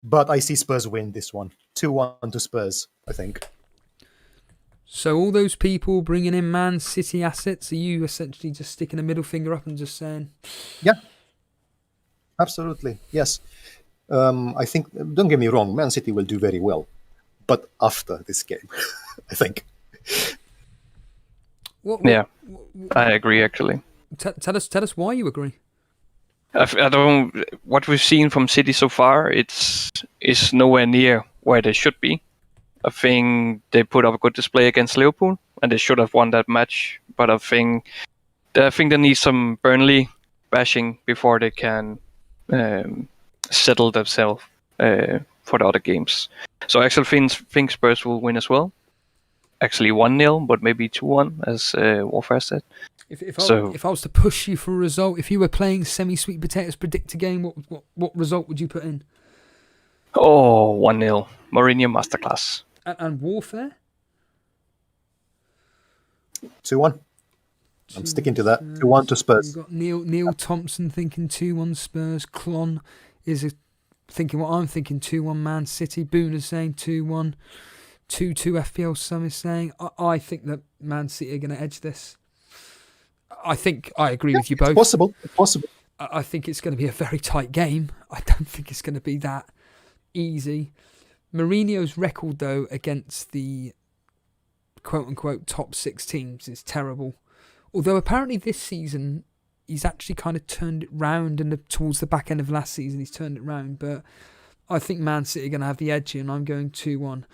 But I see Spurs win this one. 2-1 to Spurs, I think. So all those people bringing in Man City assets, are you essentially just sticking a middle finger up and just saying... Yeah. Absolutely. Yes. I think, don't get me wrong, Man City will do very well. But after this game, I think. I agree, actually. Tell us why you agree. I don't. What we've seen from City so far, it's nowhere near where they should be. I think they put up a good display against Liverpool, and they should have won that match. But I think they need some Burnley bashing before they can settle themselves for the other games. So I actually think Spurs will win as well. Actually 1-0, but maybe 2-1, as Warfare said. If I was to push you for a result, if you were playing semi-sweet potatoes predict a game, what result would you put in? Oh, 1-0. Mourinho masterclass. And Warfare? 2-1. I'm sticking to that. 2-1 to Spurs. You've got Neil Thompson thinking 2-1 Spurs. Klon is thinking what I'm thinking, 2-1 Man City. Booner's saying 2-1. 2-2 FPL Sum is saying. I think that Man City are going to edge this. I think I agree with you both. It's possible. I think it's going to be a very tight game. I don't think it's going to be that easy. Mourinho's record, though, against the quote-unquote top 6 teams is terrible. Although apparently this season he's actually kind of turned it round, and towards the back end of last season he's turned it round. But I think Man City are going to have the edge here, and I'm going 2-1.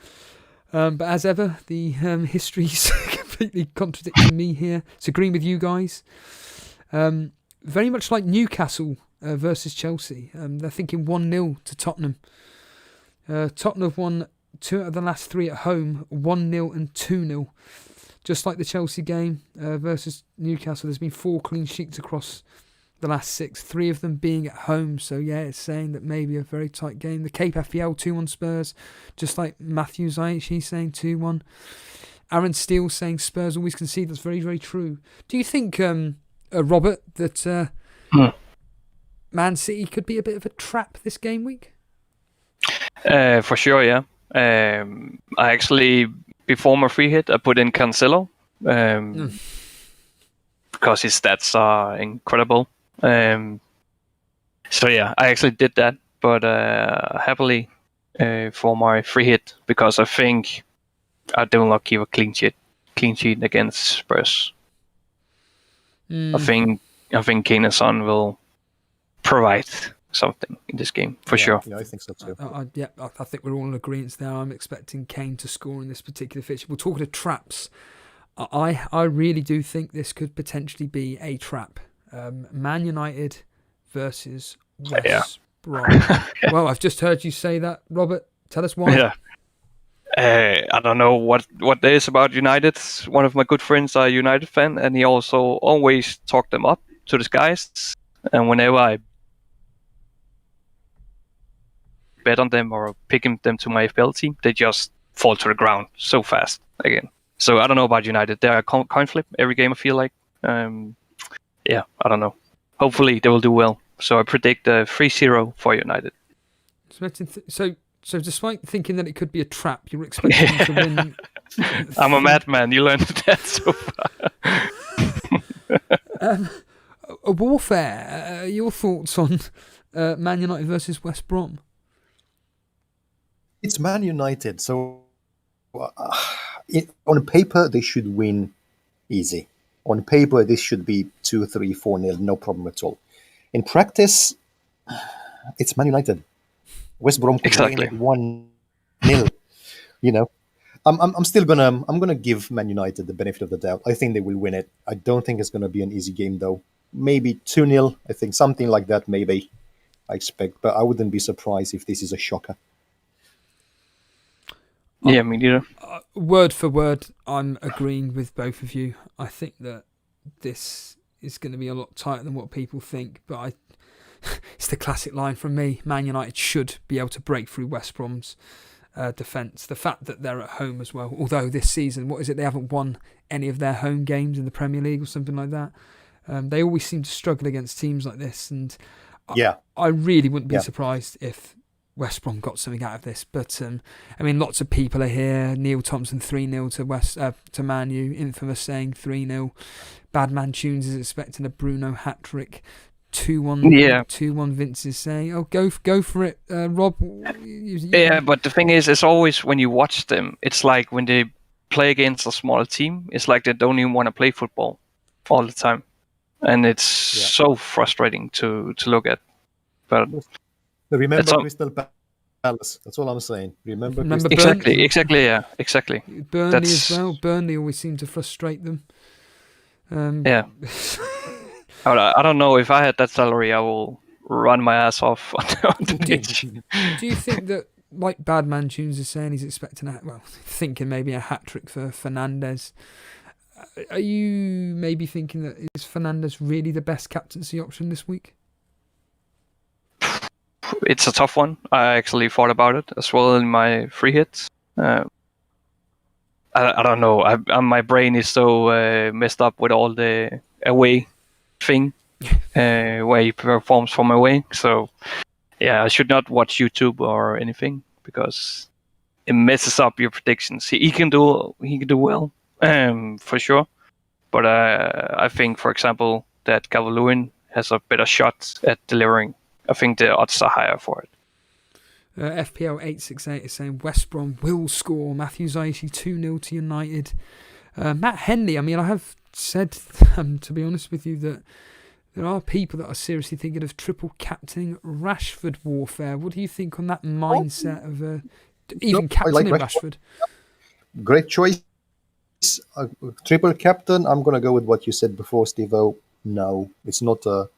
But as ever, the history's completely contradicting me here. It's agreeing with you guys. Very much like Newcastle versus Chelsea. They're thinking 1-0 to Tottenham. Tottenham have won 2 out of the last 3 at home, 1-0 and 2-0. Just like the Chelsea game versus Newcastle, there's been 4 clean sheets across the last 6, 3 of them being at home. So yeah, it's saying that maybe a very tight game. The Cape FPL 2-1 Spurs, just like Matthew Zaichi saying 2-1. Aaron Steele saying Spurs always concede. That's very, very true. Do you think, Robert, that Man City could be a bit of a trap this game week? For sure, yeah. I actually, before my free hit, I put in Cancelo because his stats are incredible. So yeah, I actually did that, but happily for my free hit, because I think I will not keep a clean sheet against Spurs. I think Kane and Son will provide something in this game for sure. Yeah, I think so too. I think we're all in agreement there. I'm expecting Kane to score in this particular fixture. We'll talk to traps. I really do think this could potentially be a trap. Man United versus West Brom. Well, I've just heard you say that, Robert. Tell us why. Yeah. I don't know what there is about United. One of my good friends are a United fan, and he also always talked them up to the skies. And whenever I bet on them or picking them to my FPL team, they just fall to the ground so fast again. So I don't know about United. They're a coin flip every game, I feel like. I don't know. Hopefully they will do well. So I predict 3-0 for United. So So despite thinking that it could be a trap, you're expecting them to win. I'm a madman. You learned that so far. A warfare. Your thoughts on Man United versus West Brom? It's Man United, so on paper they should win easy. On paper, this should be 2-3, 4-0, no problem at all. In practice, it's Man United. West Brom could win 1-0. You know, I'm still gonna give Man United the benefit of the doubt. I think they will win it. I don't think it's gonna be an easy game though. Maybe 2-0. I think something like that. Maybe I expect, but I wouldn't be surprised if this is a shocker. Yeah, me neither. Word for word, I'm agreeing with both of you. I think that this is going to be a lot tighter than what people think, but it's the classic line from me. Man United should be able to break through West Brom's defence. The fact that they're at home as well, although this season, they haven't won any of their home games in the Premier League or something like that. They always seem to struggle against teams like this, and I really wouldn't be surprised if West Brom got something out of this. But lots of people are here. Neil Thompson 3-0 to Man U. Infamous saying 3-0. Badman Tunes is expecting a Bruno hat trick. 2-1. 2-1. Vince is saying, "Oh, go for it, Rob." Yeah, but the thing is, it's always when you watch them, it's like when they play against a smaller team, it's like they don't even want to play football all the time, and it's so frustrating to look at. But remember Crystal Palace. That's all I'm saying. Remember exactly. Burnley as well. Burnley always seem to frustrate them. I don't know, if I had that salary, I will run my ass off on the pitch. Do you think that, like Badman Tunes is saying, he's expecting thinking maybe a hat trick for Fernandes? Are you maybe thinking that is Fernandes really the best captaincy option this week? It's a tough one. I actually thought about it as well in my free hits. I don't know. My brain is so messed up with all the away thing where he performs from away. So I should not watch YouTube or anything because it messes up your predictions. He can do well for sure, but I think, for example, that Calvert-Lewin has a better shot at delivering. I think the odds are higher for it. FPL 868 is saying West Brom will score. Matthew Ziyech 2-0 to United. Matt Henley, I have said, to be honest with you, that there are people that are seriously thinking of triple captaining Rashford warfare. What do you think on that mindset of even captaining Rashford? Great choice. Triple captain. I'm going to go with what you said before, Steve-O. No, it's not a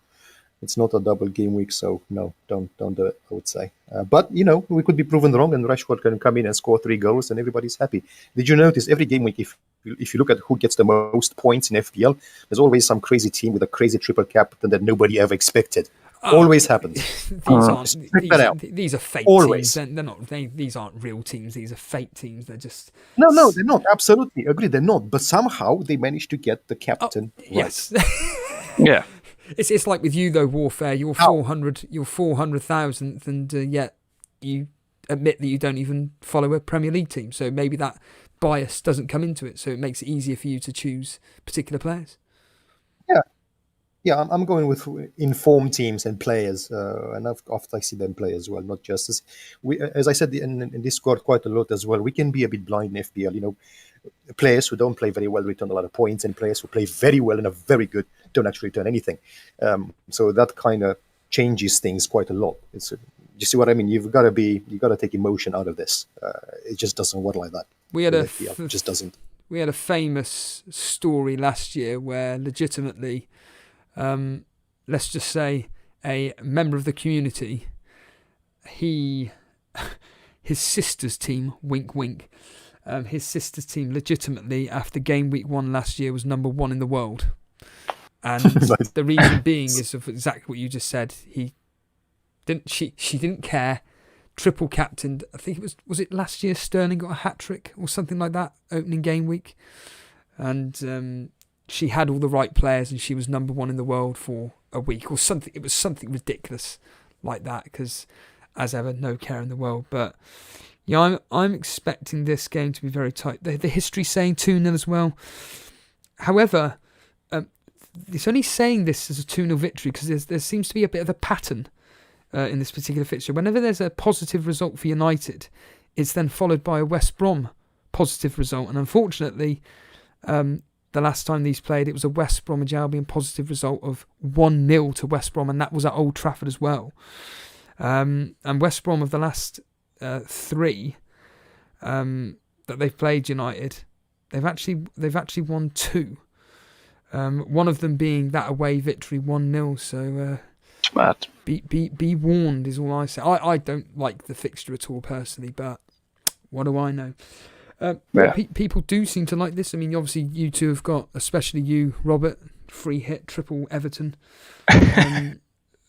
double game week, so no, don't do it, I would say. But, we could be proven wrong, and Rashford can come in and score 3 goals, and everybody's happy. Did you notice every game week, if you look at who gets the most points in FPL, there's always some crazy team with a crazy triple captain that nobody ever expected. Always happens. These are fake always. Teams. They're not. These aren't real teams. These are fake teams. They're just no, they're not. Absolutely agree. They're not. But somehow they managed to get the captain right. Yes. Yeah. It's like with you though, warfare. You're 400,000th, and yet you admit that you don't even follow a Premier League team. So maybe that bias doesn't come into it. So it makes it easier for you to choose particular players. Yeah, I'm going with informed teams and players, and often I see them play as well, not just as I said in Discord quite a lot as well. We can be a bit blind in FPL. Players who don't play very well return a lot of points, and players who play very well and are very good don't actually return anything. So that kind of changes things quite a lot. You see what I mean? You got to take emotion out of this. It just doesn't work like that. It just doesn't. We had a famous story last year where legitimately, let's just say, a member of the community, his sister's team, wink wink, his sister's team legitimately after game week 1 last year was number 1 in the world. And the reason being is of exactly what you just said. She didn't care. Triple captained. I think was it last year Sterling got a hat trick or something like that opening game week, and she had all the right players and she was number 1 in the world for a week or something. It was something ridiculous like that because as ever, no care in the world. But yeah, I'm expecting this game to be very tight. The history's saying 2-0 as well. However, it's only saying this as a 2-0 victory because there seems to be a bit of a pattern in this particular fixture. Whenever there's a positive result for United, it's then followed by a West Brom positive result. And unfortunately, the last time these played, it was a West Bromwich Albion positive result of 1-0 to West Brom, and that was at Old Trafford as well. And West Brom of the last 3 that they've played United, they've actually won 2. One of them being that away victory 1-0. So Smart. Be warned is all I say. I don't like the fixture at all personally, but what do I know? People do seem to like this. I mean, obviously you two have got, especially you, Robert, free hit, triple Everton.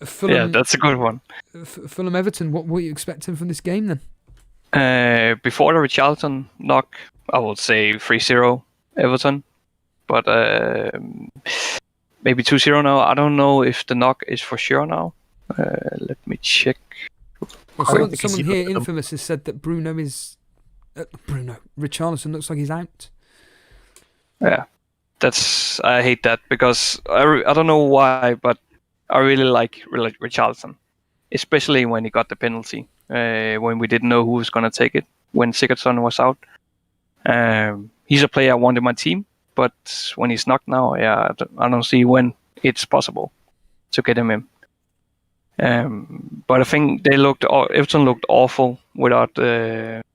Fulham, Yeah, that's a good one. Fulham Everton, what were you expecting from this game then? Before the Richarlison knock, I would say 3-0 Everton. But maybe 2-0 now. I don't know if the knock is for sure now. Let me check. Well, someone here, infamous, has said that Richarlison looks like he's out. Yeah, I hate that because I don't know why, but I really like Richarlison, especially when he got the penalty when we didn't know who was going to take it when Sigurdsson was out. He's a player I want in my team, but when he's knocked now, yeah, I don't see when it's possible to get him in. But I think Everton looked awful without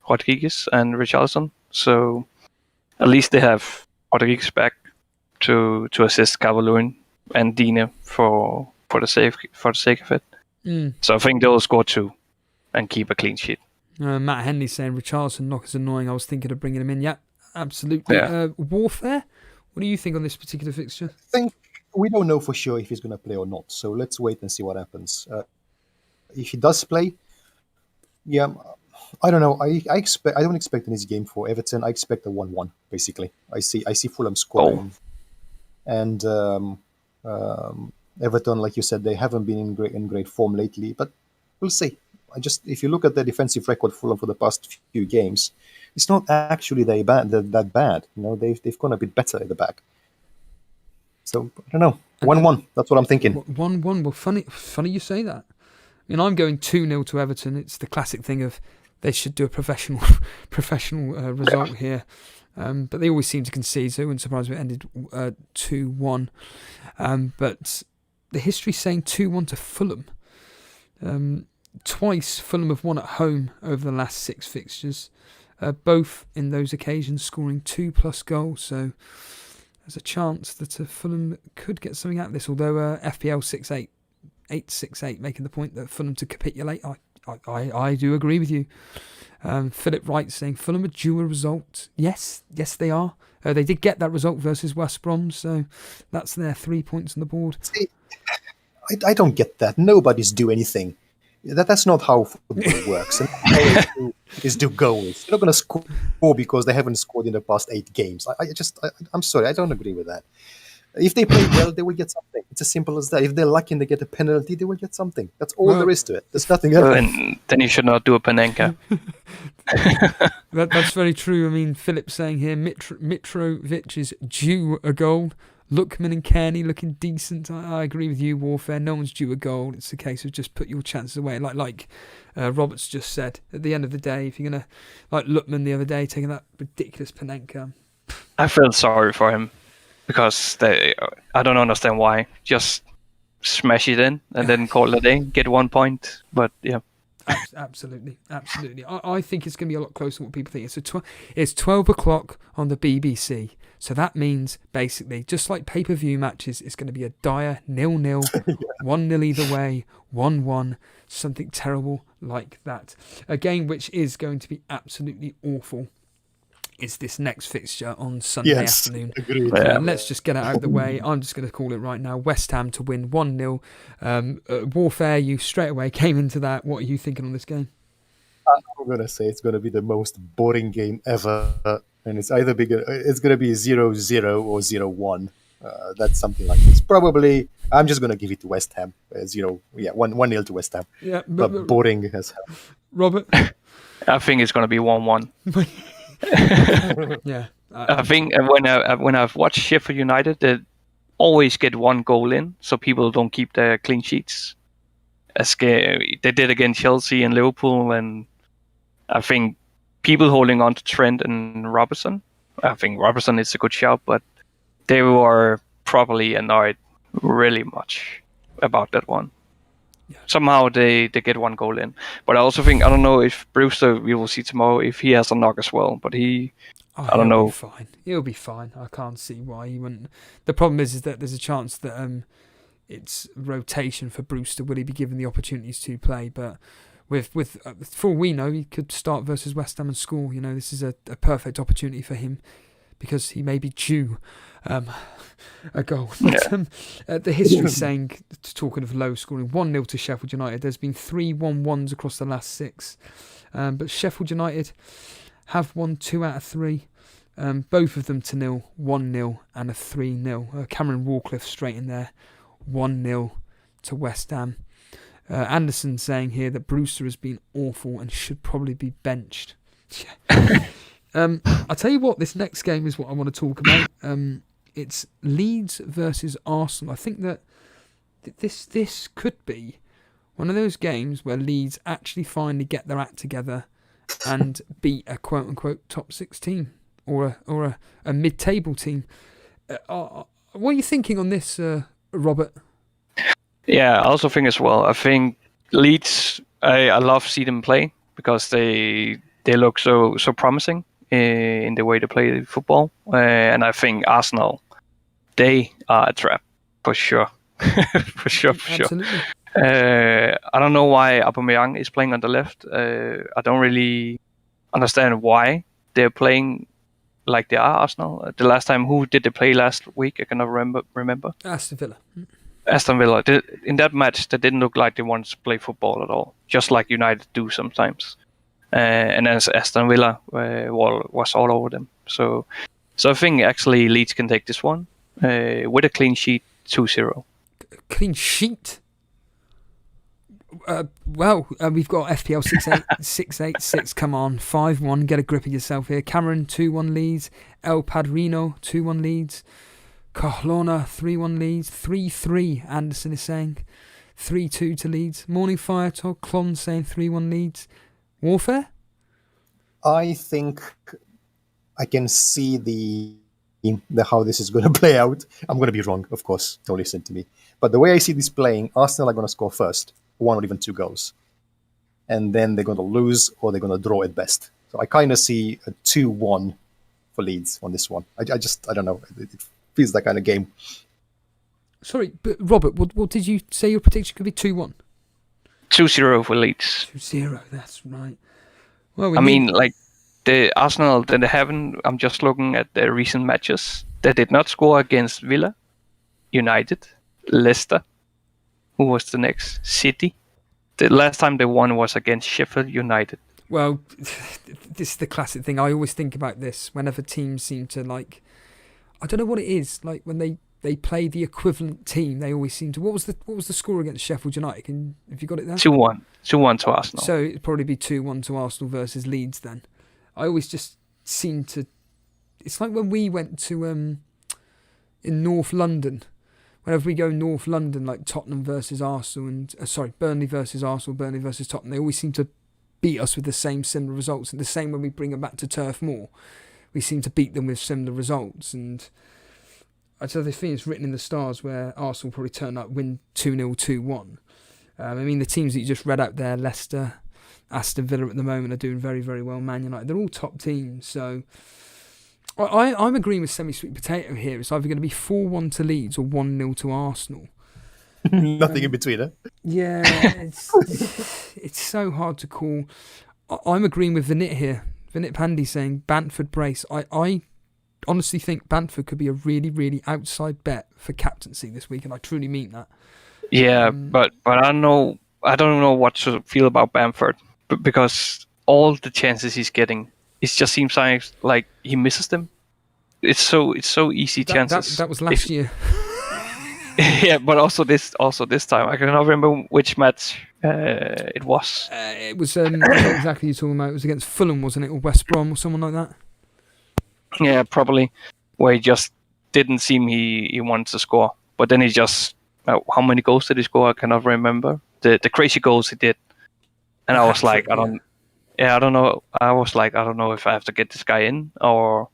Rodriguez and Richarlison. So at least they have Rodriguez back to assist Calvert-Lewin and Dina for the sake of it. So I think they'll score 2 and keep a clean sheet. Matt Henley saying Richarlison knock is annoying. I was thinking of bringing him in. Yeah, absolutely. Yeah. Warfare. What do you think on this particular fixture? I think we don't know for sure if he's going to play or not. So let's wait and see what happens. If he does play, yeah, I don't know. I don't expect in this game for Everton. I expect a 1-1 basically. I see Fulham scoring, and Everton, like you said, they haven't been in great form lately. But we'll see. If you look at the defensive record Fulham for the past few games, it's not actually that bad. You know, they've gone a bit better at the back. So I don't know. 1-1. That's what I'm thinking. 1-1. Well, funny you say that. I mean, I'm going 2-0 to Everton. It's the classic thing of they should do a professional result here, but they always seem to concede. So it wouldn't surprise me if it ended 2-1. But the history's saying 2-1 to Fulham. Twice Fulham have won at home over the last 6 fixtures, both in those occasions scoring 2+ goals. So there's a chance that Fulham could get something out of this. Although FPL 868 making the point that Fulham to capitulate, I do agree with you. Philip Wright saying Fulham are due a result. Yes they are. They did get that result versus West Brom, so that's their 3 points on the board. See, I don't get that. Nobody's due anything. That's not how football works. And all they do is do goals. They're not going to score because they haven't scored in the past 8 games. I'm sorry, I don't agree with that. If they play well, they will get something. It's as simple as that. If they're lucky and they get a penalty, they will get something. That's all there is to it. There's nothing else. Then you should not do a Panenka. That's very true. I mean, Philip saying here, Mitrovic is due a goal. Lookman and Kearney looking decent. I agree with you, Warfare. No one's due a goal. It's a case of just put your chances away. Like Roberts just said, at the end of the day, if you're going to, like Lookman the other day, taking that ridiculous Panenka. I feel sorry for him because I don't understand why. Just smash it in and then call it a day, get 1 point. But yeah. Absolutely. I think it's going to be a lot closer than what people think. It's 12 o'clock on the BBC. So that means, basically, just like pay-per-view matches, it's going to be a dire 0-0, 1-0 either way, 1-1, something terrible like that. A game which is going to be absolutely awful is this next fixture on Sunday afternoon. Agreed. Let's just get it out of the way. I'm just going to call it right now. West Ham to win 1-0. Warfare, you straight away came into that. What are you thinking on this game? I'm going to say it's going to be the most boring game ever. And it's going to be 0-0 or 0-1. That's something like this. Probably I'm just going to give it to West Ham, as you know, 1-0 to West Ham. Yeah, but boring as hell. Robert. I think it's going to be 1-1. Yeah. I think when I've watched Sheffield United, they always get one goal in, so people don't keep their clean sheets. As they did against Chelsea and Liverpool, and I think people holding on to Trent and Robertson. I think Robertson is a good shout, but they were probably annoyed really much about that one. Yeah. Somehow they get one goal in, but I also think, I don't know if Brewster, we will see tomorrow, if he has a knock as well, but I don't know. Fine. He'll be fine. I can't see why he wouldn't. The problem is that there's a chance that it's rotation for Brewster. Will he be given the opportunities to play? But for all we know, he could start versus West Ham and score. You know, this is a perfect opportunity for him because he may be due a goal. But, the history saying, talking of low scoring, 1-0 to Sheffield United. There's been 3 1-1s across the last 6. But Sheffield United have won 2 out of 3. Both of them to 0, 1-0 and a 3-0. Cameron Warcliffe straight in there, 1-0 to West Ham. Anderson saying here that Brewster has been awful and should probably be benched. I'll tell you what, this next game is what I want to talk about. It's Leeds versus Arsenal. I think that this could be one of those games where Leeds actually finally get their act together and beat a quote-unquote top 6 team or a mid-table team. What are you thinking on this, Robert? Yeah, I also think as well. I think Leeds, I love to see them play because they look so promising in the way they play football. And I think Arsenal, they are a trap for sure. for sure. Absolutely. I don't know why Aubameyang is playing on the left. I don't really understand why they're playing like they are Arsenal. The last time, who did they play last week? I cannot remember. Aston Villa. In that match, they didn't look like they wanted to play football at all, just like United do sometimes. And as Aston Villa was all over them. So I think actually Leeds can take this one with a clean sheet, 2-0. Clean sheet? We've got FPL 686. Come on, 5-1. Get a grip of yourself here. Cameron 2-1 leads. El Padrino 2-1 leads. Kahlona 3-1 leads. 3-3. Anderson is saying 3-2 to Leeds. Morning Fire Talk. Clon saying 3-1 leads. Warfare. I think I can see the how this is going to play out. I'm going to be wrong, of course. Don't listen to me. But the way I see this playing, Arsenal are going to score first, 1 or even 2 goals. And then they're going to lose or they're going to draw at best. So I kind of see a 2-1 for Leeds on this one. I don't know. It feels that kind of game. Sorry, but Robert, what did you say your prediction could be? 2-1? 2-0 for Leeds. 2-0, that's right. Well, the Arsenal that they haven't, I'm just looking at their recent matches. They did not score against Villa, United, Leicester. Who was the next? City. The last time they won was against Sheffield United. Well, this is the classic thing. I always think about this whenever teams seem to I don't know what it is. Like when they play the equivalent team, they always seem to. What was the score against Sheffield United? Have you got it there? 2-1. 2-1 to Arsenal. So it'd probably be 2-1 to Arsenal versus Leeds then. I always just seem to. It's like when we went to in North London. Whenever we go North London, like Tottenham versus Arsenal and Burnley versus Arsenal, Burnley versus Tottenham, they always seem to beat us with the same similar results. And the same when we bring them back to Turf Moor, we seem to beat them with similar results. And I just think it's written in the stars where Arsenal probably turn up, win 2-0, 2-1. The teams that you just read out there, Leicester, Aston Villa at the moment are doing very, very well. Man United, they're all top teams. So I'm agreeing with Semi-Sweet Potato here. It's either going to be 4-1 to Leeds or 1-0 to Arsenal. Nothing in between, huh? Yeah, it's so hard to call. I'm agreeing with Vinit here. Vinit Pandey saying Bamford brace. I honestly think Bamford could be a really, really outside bet for captaincy this week, and I truly mean that. Yeah, but I don't know what to feel about Bamford because all the chances he's getting, it just seems like he misses them. It's so easy chances. That was last year. Yeah, but also this time I cannot remember which match it was. It was I know exactly you're talking about. It was against Fulham, wasn't it, or West Brom or someone like that? Yeah, probably, where he just didn't seem he wanted to score, but then he just how many goals did he score? I cannot remember the crazy goals he did, and I was like, I don't know. I was like, I don't know if I have to get this guy in or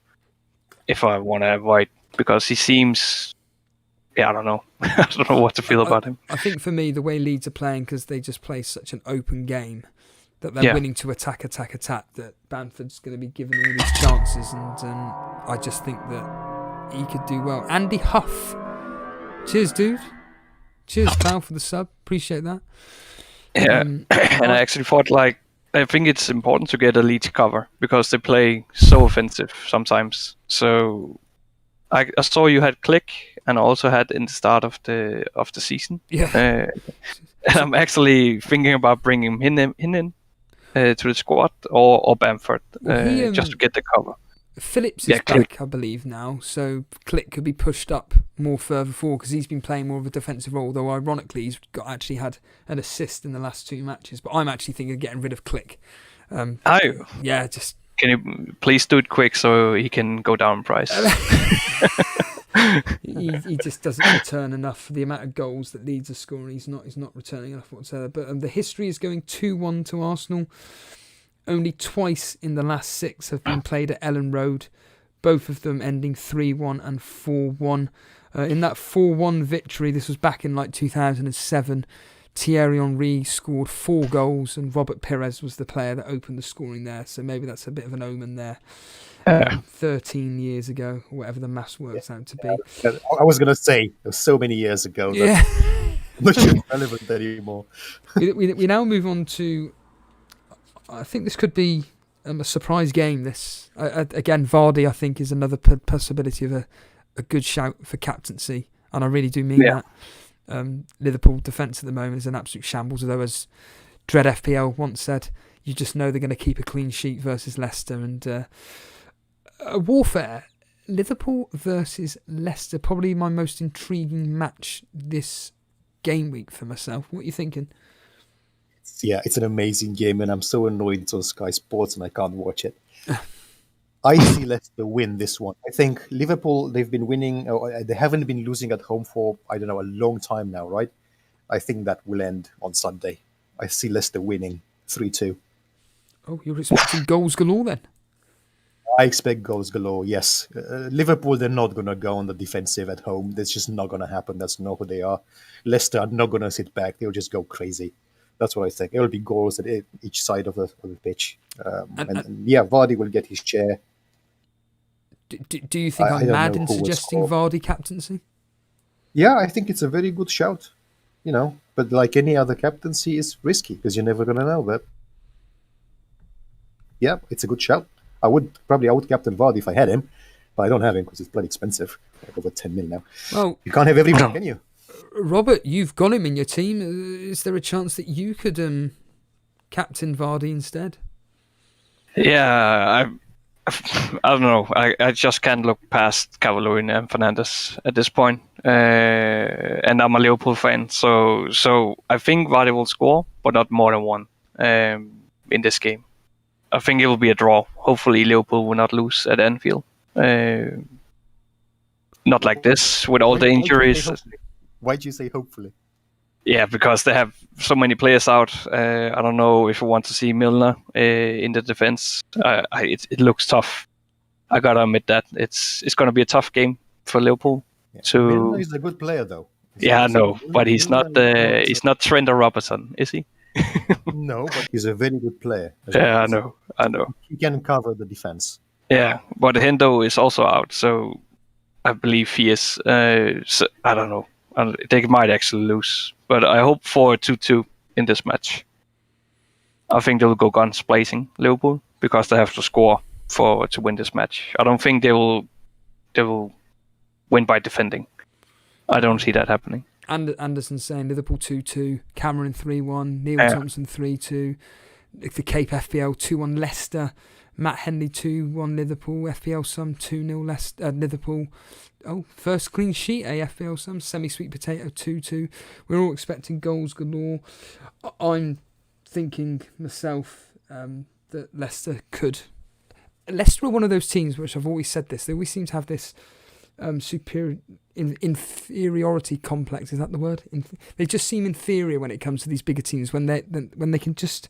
if I want to avoid, because he seems. Yeah, I don't know. I don't know what to feel about him. I think for me, the way Leeds are playing, because they just play such an open game, that they're winning to attack, that Bamford's going to be given all these chances, and I just think that he could do well. Andy Huff. Cheers, dude. Cheers, pal, for the sub. Appreciate that. Yeah, and I actually thought, like, I think it's important to get a Leeds cover, because they play so offensive sometimes. So I saw you had Click, and I also had in the start of the season. Yeah. And I'm actually thinking about bringing him in to the squad or Bamford just to get the cover. Phillips is back, I believe, now, so Click could be pushed up more further forward because he's been playing more of a defensive role, though ironically he's actually had an assist in the last 2 matches. But I'm actually thinking of getting rid of Click. Yeah, just... Can you please do it quick so he can go down in price? he just doesn't return enough for the amount of goals that Leeds are scoring. He's not returning enough whatsoever. But the history is going 2-1 to Arsenal. Only twice in the last 6 have been played at Ellen Road, both of them ending 3-1 and 4-1. In that 4-1 victory, this was back in like 2007, Thierry Henry scored 4 goals and Robert Pires was the player that opened the scoring there. So maybe that's a bit of an omen there. 13 years ago, or whatever the maths works out to be. I was going to say, it was so many years ago. Yeah. Not even relevant anymore. we now move on to, I think this could be a surprise game. This again, Vardy, I think, is another possibility of a good shout for captaincy, and I really do mean that. Liverpool defence at the moment is an absolute shambles, although as Dread FPL once said, you just know they're going to keep a clean sheet versus Leicester. And a warfare, Liverpool versus Leicester, probably my most intriguing match this game week for myself. What are you thinking? Yeah, it's an amazing game, and I'm so annoyed it's on Sky Sports and I can't watch it. I see Leicester win this one. I think Liverpool, they've been winning, they haven't been losing at home for, I don't know, a long time now, right? I think that will end on Sunday. I see Leicester winning 3-2. Oh, you're expecting goals galore then? I expect goals galore, yes. Liverpool, they're not going to go on the defensive at home. That's just not going to happen. That's not who they are. Leicester are not going to sit back. They'll just go crazy. That's what I think. It will be goals at each side of the pitch. And Vardy will get his share. Do you think I'm mad in suggesting Vardy captaincy? Yeah, I think it's a very good shout. But like any other captaincy, is risky because you're never going to know. But yeah, it's a good shout. I would captain Vardy if I had him, but I don't have him because it's bloody expensive. Like over 10 million now. Well, you can't have everyone, can you? Robert, you've got him in your team. Is there a chance that you could captain Vardy instead? Yeah, I don't know. I just can't look past Cavallini and Fernandes at this point. And I'm a Liverpool fan, so I think Vardy will score, but not more than one in this game. I think it will be a draw. Hopefully Liverpool will not lose at Anfield. Not like this, with all the injuries. Why'd you say hopefully? Yeah, because they have so many players out. I don't know if I want to see Milner in the defense. It looks tough. I gotta admit that it's going to be a tough game for Liverpool. Yeah. Milner is a good player, though. I know, but he's not Trent or Robertson, is he? No, but he's a very good player. Yeah, I know. He can cover the defense. Yeah, but Hendo is also out, so I believe he is. So, I don't know. They might actually lose, but I hope for a 2-2 in this match. I think they'll go guns blazing, Liverpool, because they have to score to win this match. I don't think they will win by defending. I don't see that happening. Anderson saying Liverpool 2-2, Cameron 3-1, Neil Thompson 3-2, the Cape FPL 2-1 Leicester, Matt Henley 2-1 Liverpool. FPL Sum 2-0 Leicester, Liverpool. Oh, first clean sheet, FPL Sum. Semi-sweet potato 2-2. We're all expecting goals galore. I'm thinking myself that Leicester could. Leicester are one of those teams which I've always said this. They always seem to have this inferiority complex. Is that the word? They just seem inferior when it comes to these bigger teams when they can just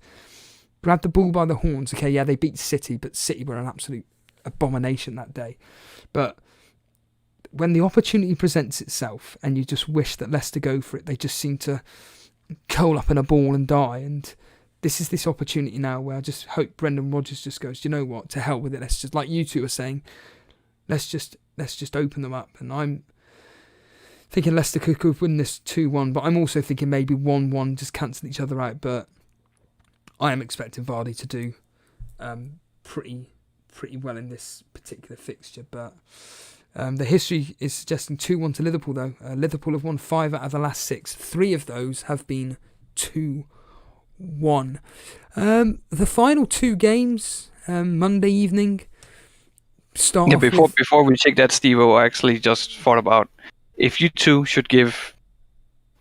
grab the bull by the horns. Okay, yeah, they beat City, but City were an absolute abomination that day. But when the opportunity presents itself and you just wish that Leicester go for it, they just seem to curl up in a ball and die. And this is this opportunity now where I just hope Brendan Rodgers just goes, do you know what, to hell with it. Let's just, like you two are saying, let's just open them up. And I'm thinking Leicester could win this 2-1, but I'm also thinking maybe 1-1, just cancel each other out. But I am expecting Vardy to do pretty well in this particular fixture. But the history is suggesting 2-1 to Liverpool, though. Liverpool have won 5 out of the last 6. 3 of those have been 2-1. The final 2 games, Monday evening, start off before we take that, Steve, I actually just thought about if you two should give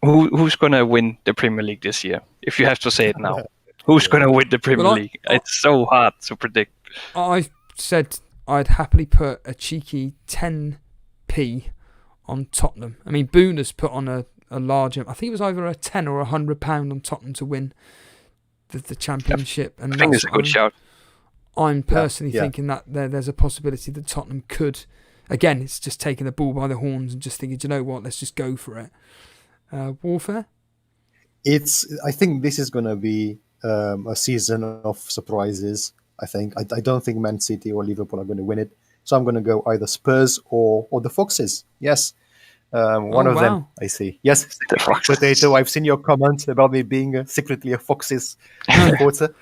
who's going to win the Premier League this year, if you have to say it now. Who's going to win the Premier League? It's so hard to predict. I said I'd happily put a cheeky 10p on Tottenham. I mean, Booner's put on a larger, I think it was either a 10 or £100 on Tottenham to win the championship. And I think it's a good shout. I'm personally thinking that there's a possibility that Tottenham could, again, it's just taking the ball by the horns and just thinking, do you know what, let's just go for it. Warfare? I think this is going to be a season of surprises. I think I don't think Man City or Liverpool are going to win it, so I'm going to go either Spurs or the Foxes. Yes, one of them. I see. Yes, the Foxes. Potato. I've seen your comment about me being secretly a Foxes supporter.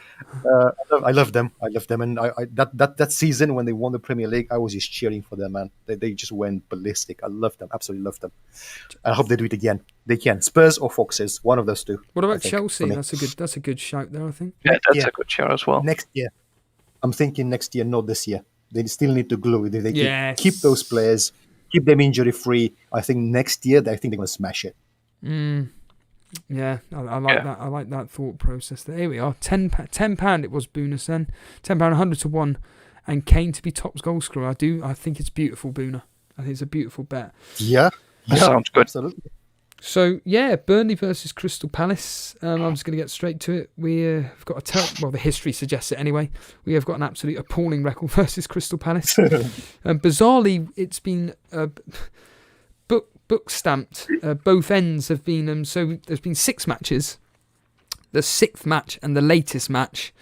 I love them. And that season when they won the Premier League, I was just cheering for them, man. They just went ballistic. I love them. Absolutely love them. I hope they do it again. They can. Spurs or Foxes, one of those two. What about Chelsea? That's a good shout there, I think. Yeah, that's a good shout as well. Next year. I'm thinking next year, not this year. They still need to glue it. They keep those players, keep them injury-free. I think next year, they're going to smash it. Yeah, I like that. I like that thought process. There we are. £10 it was Booner then. £10, 100 to 1. And Kane to be top goal scorer. I think it's beautiful, Booner. I think it's a beautiful bet. Yeah. That sounds good. Absolutely. So, yeah, Burnley versus Crystal Palace. I'm just going to get straight to it. We've got the history suggests it anyway. We have got an absolute appalling record versus Crystal Palace. Bizarrely, it's been book stamped. Both ends have been... so there's been 6 matches. The 6th match and the latest match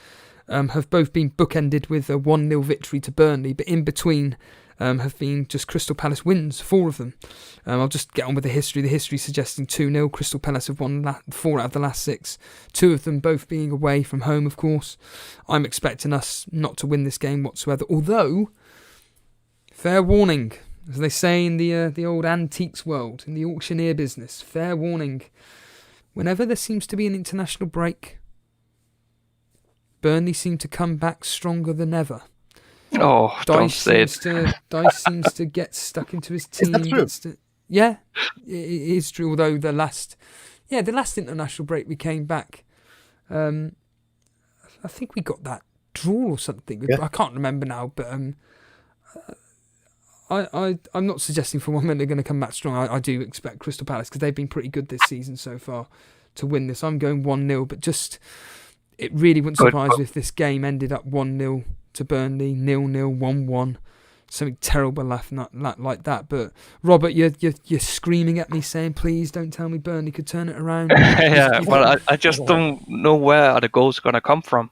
have both been bookended with a 1-0 victory to Burnley. But in between... have been just Crystal Palace wins, 4 of them. I'll just get on with the history. The history suggesting 2-0. Crystal Palace have won 4 out of the last 6. 2 of them both being away from home, of course. I'm expecting us not to win this game whatsoever. Although, fair warning, as they say in the old antiques world, in the auctioneer business, fair warning. Whenever there seems to be an international break, Burnley seem to come back stronger than ever. Oh, don't say it. Dice seems to get stuck into his team. Is that true? Yeah, it is true. Although the last international break we came back, I think we got that draw or something. Yeah. I can't remember now, but I'm not suggesting for one minute they're going to come back strong. I do expect Crystal Palace, because they've been pretty good this season so far, to win this. I'm going 1-0, but just it really wouldn't surprise me if this game ended up 1-0 to Burnley, 0-0, 1-1, something terrible like that. But Robert, you're screaming at me saying, please don't tell me Burnley could turn it around. Well, I just don't know where the goals are going to come from.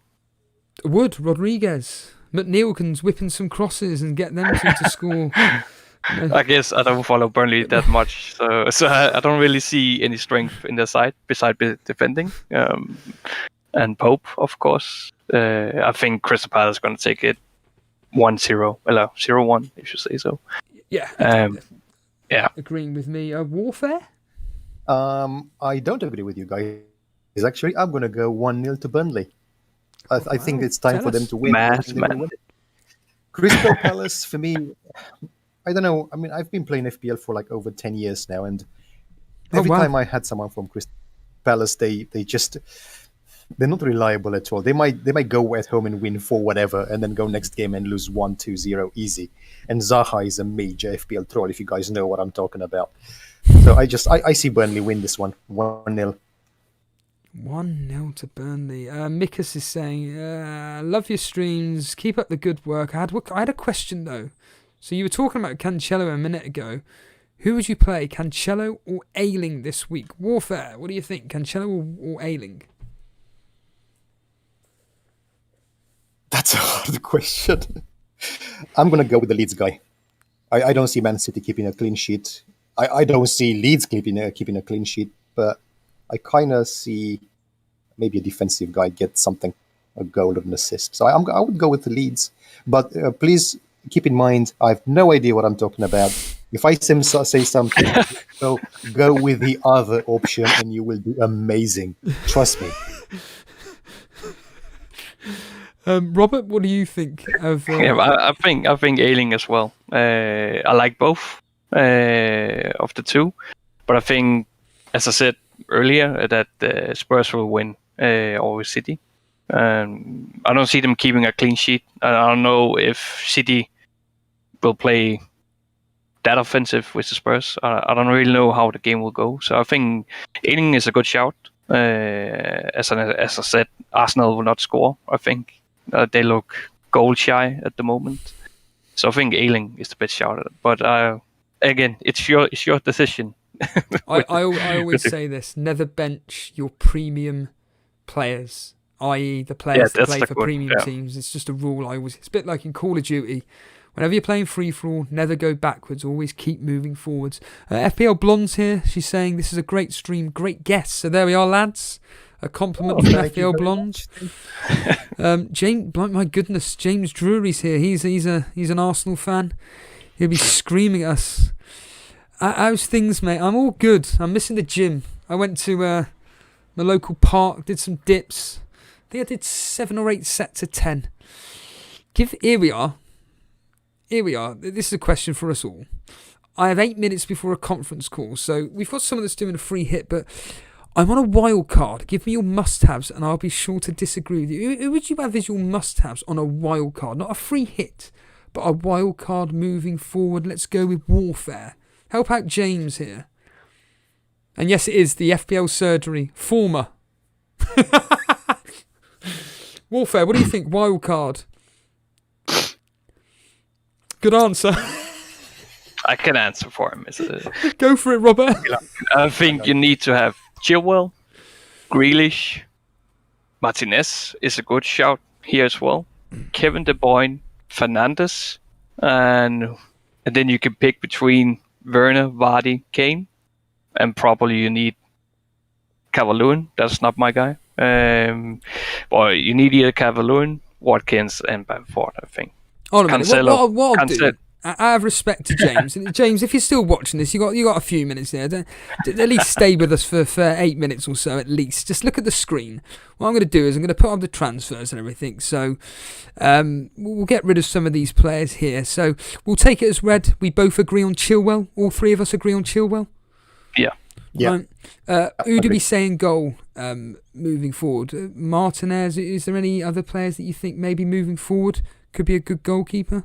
Rodriguez. McNeilcon's whipping some crosses and get them to score. I guess I don't follow Burnley that much, so I don't really see any strength in their side besides defending. And Pope, of course. I think Crystal Palace is going to take it 1-0. 0-1, if you say so. Yeah. Agreeing with me. Warfare? I don't agree with you guys. Actually, I'm going to go 1-0 to Burnley. I think it's time for them to win. Man. Crystal Palace, for me, I don't know. I mean, I've been playing FPL for like over 10 years now, and every wow. time I had someone from Crystal Palace, they're not reliable at all. They might go at home and win for whatever, and then go next game and lose 1-2-0 easy. And Zaha is a major FPL troll, if you guys know what I'm talking about. So I see Burnley win this one 1-0. 1-0 to Burnley. Mikas is saying, love your streams, keep up the good work. I had a question though. So you were talking about Cancelo a minute ago. Who would you play, Cancelo or Ayling this week? Warfare, what do you think, Cancelo or Ayling? That's a hard question. I'm going to go with the Leeds guy. I don't see Man City keeping a clean sheet. I don't see Leeds keeping a clean sheet, but I kind of see maybe a defensive guy get something, a goal or an assist. So I would go with the Leeds. But please keep in mind, I have no idea what I'm talking about. If I say something, so go with the other option and you will do amazing. Trust me. Robert, what do you think of? I think Ayling as well. I like both of the two, but I think, as I said earlier, that Spurs will win over City. I don't see them keeping a clean sheet. I don't know if City will play that offensive with the Spurs. I don't really know how the game will go. So I think Ayling is a good shout. As I said, Arsenal will not score. I think they look goal shy at the moment. So I think Ayling is the best shout. But again, it's your decision. I always say this: never bench your premium players, i.e. the players that play for premium teams. It's just a rule. It's a bit like in Call of Duty. Whenever you're playing free-for-all, never go backwards. Always keep moving forwards. FPL Blonde's here. She's saying this is a great stream, great guest. So there we are, lads. A compliment from FPL Blonde. James, my goodness, James Drury's here. He's an Arsenal fan. He'll be screaming at us. How's things, mate? I'm all good. I'm missing the gym. I went to my local park, did some dips. I think I did 7 or 8 sets of 10. Here we are. This is a question for us all. I have 8 minutes before a conference call, so we've got someone that's doing a free hit, but I'm on a wild card. Give me your must-haves, and I'll be sure to disagree with you. Who would you have as your must-haves on a wild card? Not a free hit, but a wild card moving forward. Let's go with Warfare. Help out James here. And yes, it is the FPL surgery. Former. Warfare, what do you think? Wild card. Good answer. I can answer for him. Go for it, Robert. I think you need to have Chilwell, Grealish, Martinez is a good shout here as well. Kevin De Bruyne, Fernandes, and then you can pick between Werner, Vardy, Kane, and probably you need Calvert-Lewin. That's not my guy. Or you need either Calvert-Lewin, Watkins, and Bamford, I think. Hold on a minute. What I'll do, I have respect to James. And James, if you're still watching this, you got a few minutes there. At least stay with us for 8 minutes or so at least. Just look at the screen. What I'm going to do is I'm going to put up the transfers and everything. So we'll get rid of some of these players here. So we'll take it as read. We both agree on Chilwell. All three of us agree on Chilwell. Yeah. Yeah. Who do we say in goal moving forward? Martinez. Is there any other players that you think maybe moving forward could be a good goalkeeper?